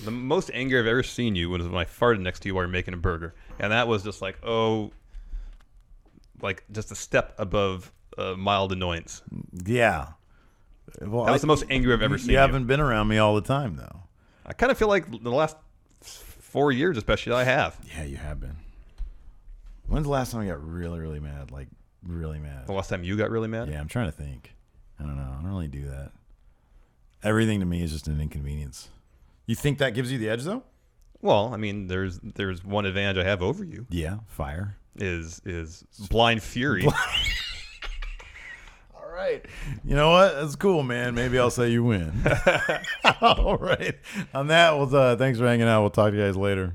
The most angry I've ever seen you was when I farted next to you while you're making a burger. And that was just just a step above mild annoyance. Yeah. Well, that was the most angry I've ever seen you. You haven't been around me all the time, though. I kind of feel like the last 4 years, especially, I have. Yeah, you have been. When's the last time I got really, really mad? Like, really mad? The last time you got really mad? Yeah, I'm trying to think. I don't know. I don't really do that. Everything to me is just an inconvenience. You think that gives you the edge, though? Well, I mean, there's one advantage I have over you. Yeah, fire. Is blind fury. All right. You know what? That's cool, man. Maybe I'll say you win. All right. On that, well, thanks for hanging out. We'll talk to you guys later.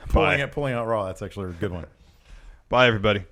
Pulling out Raw. That's actually a good one. Bye, everybody.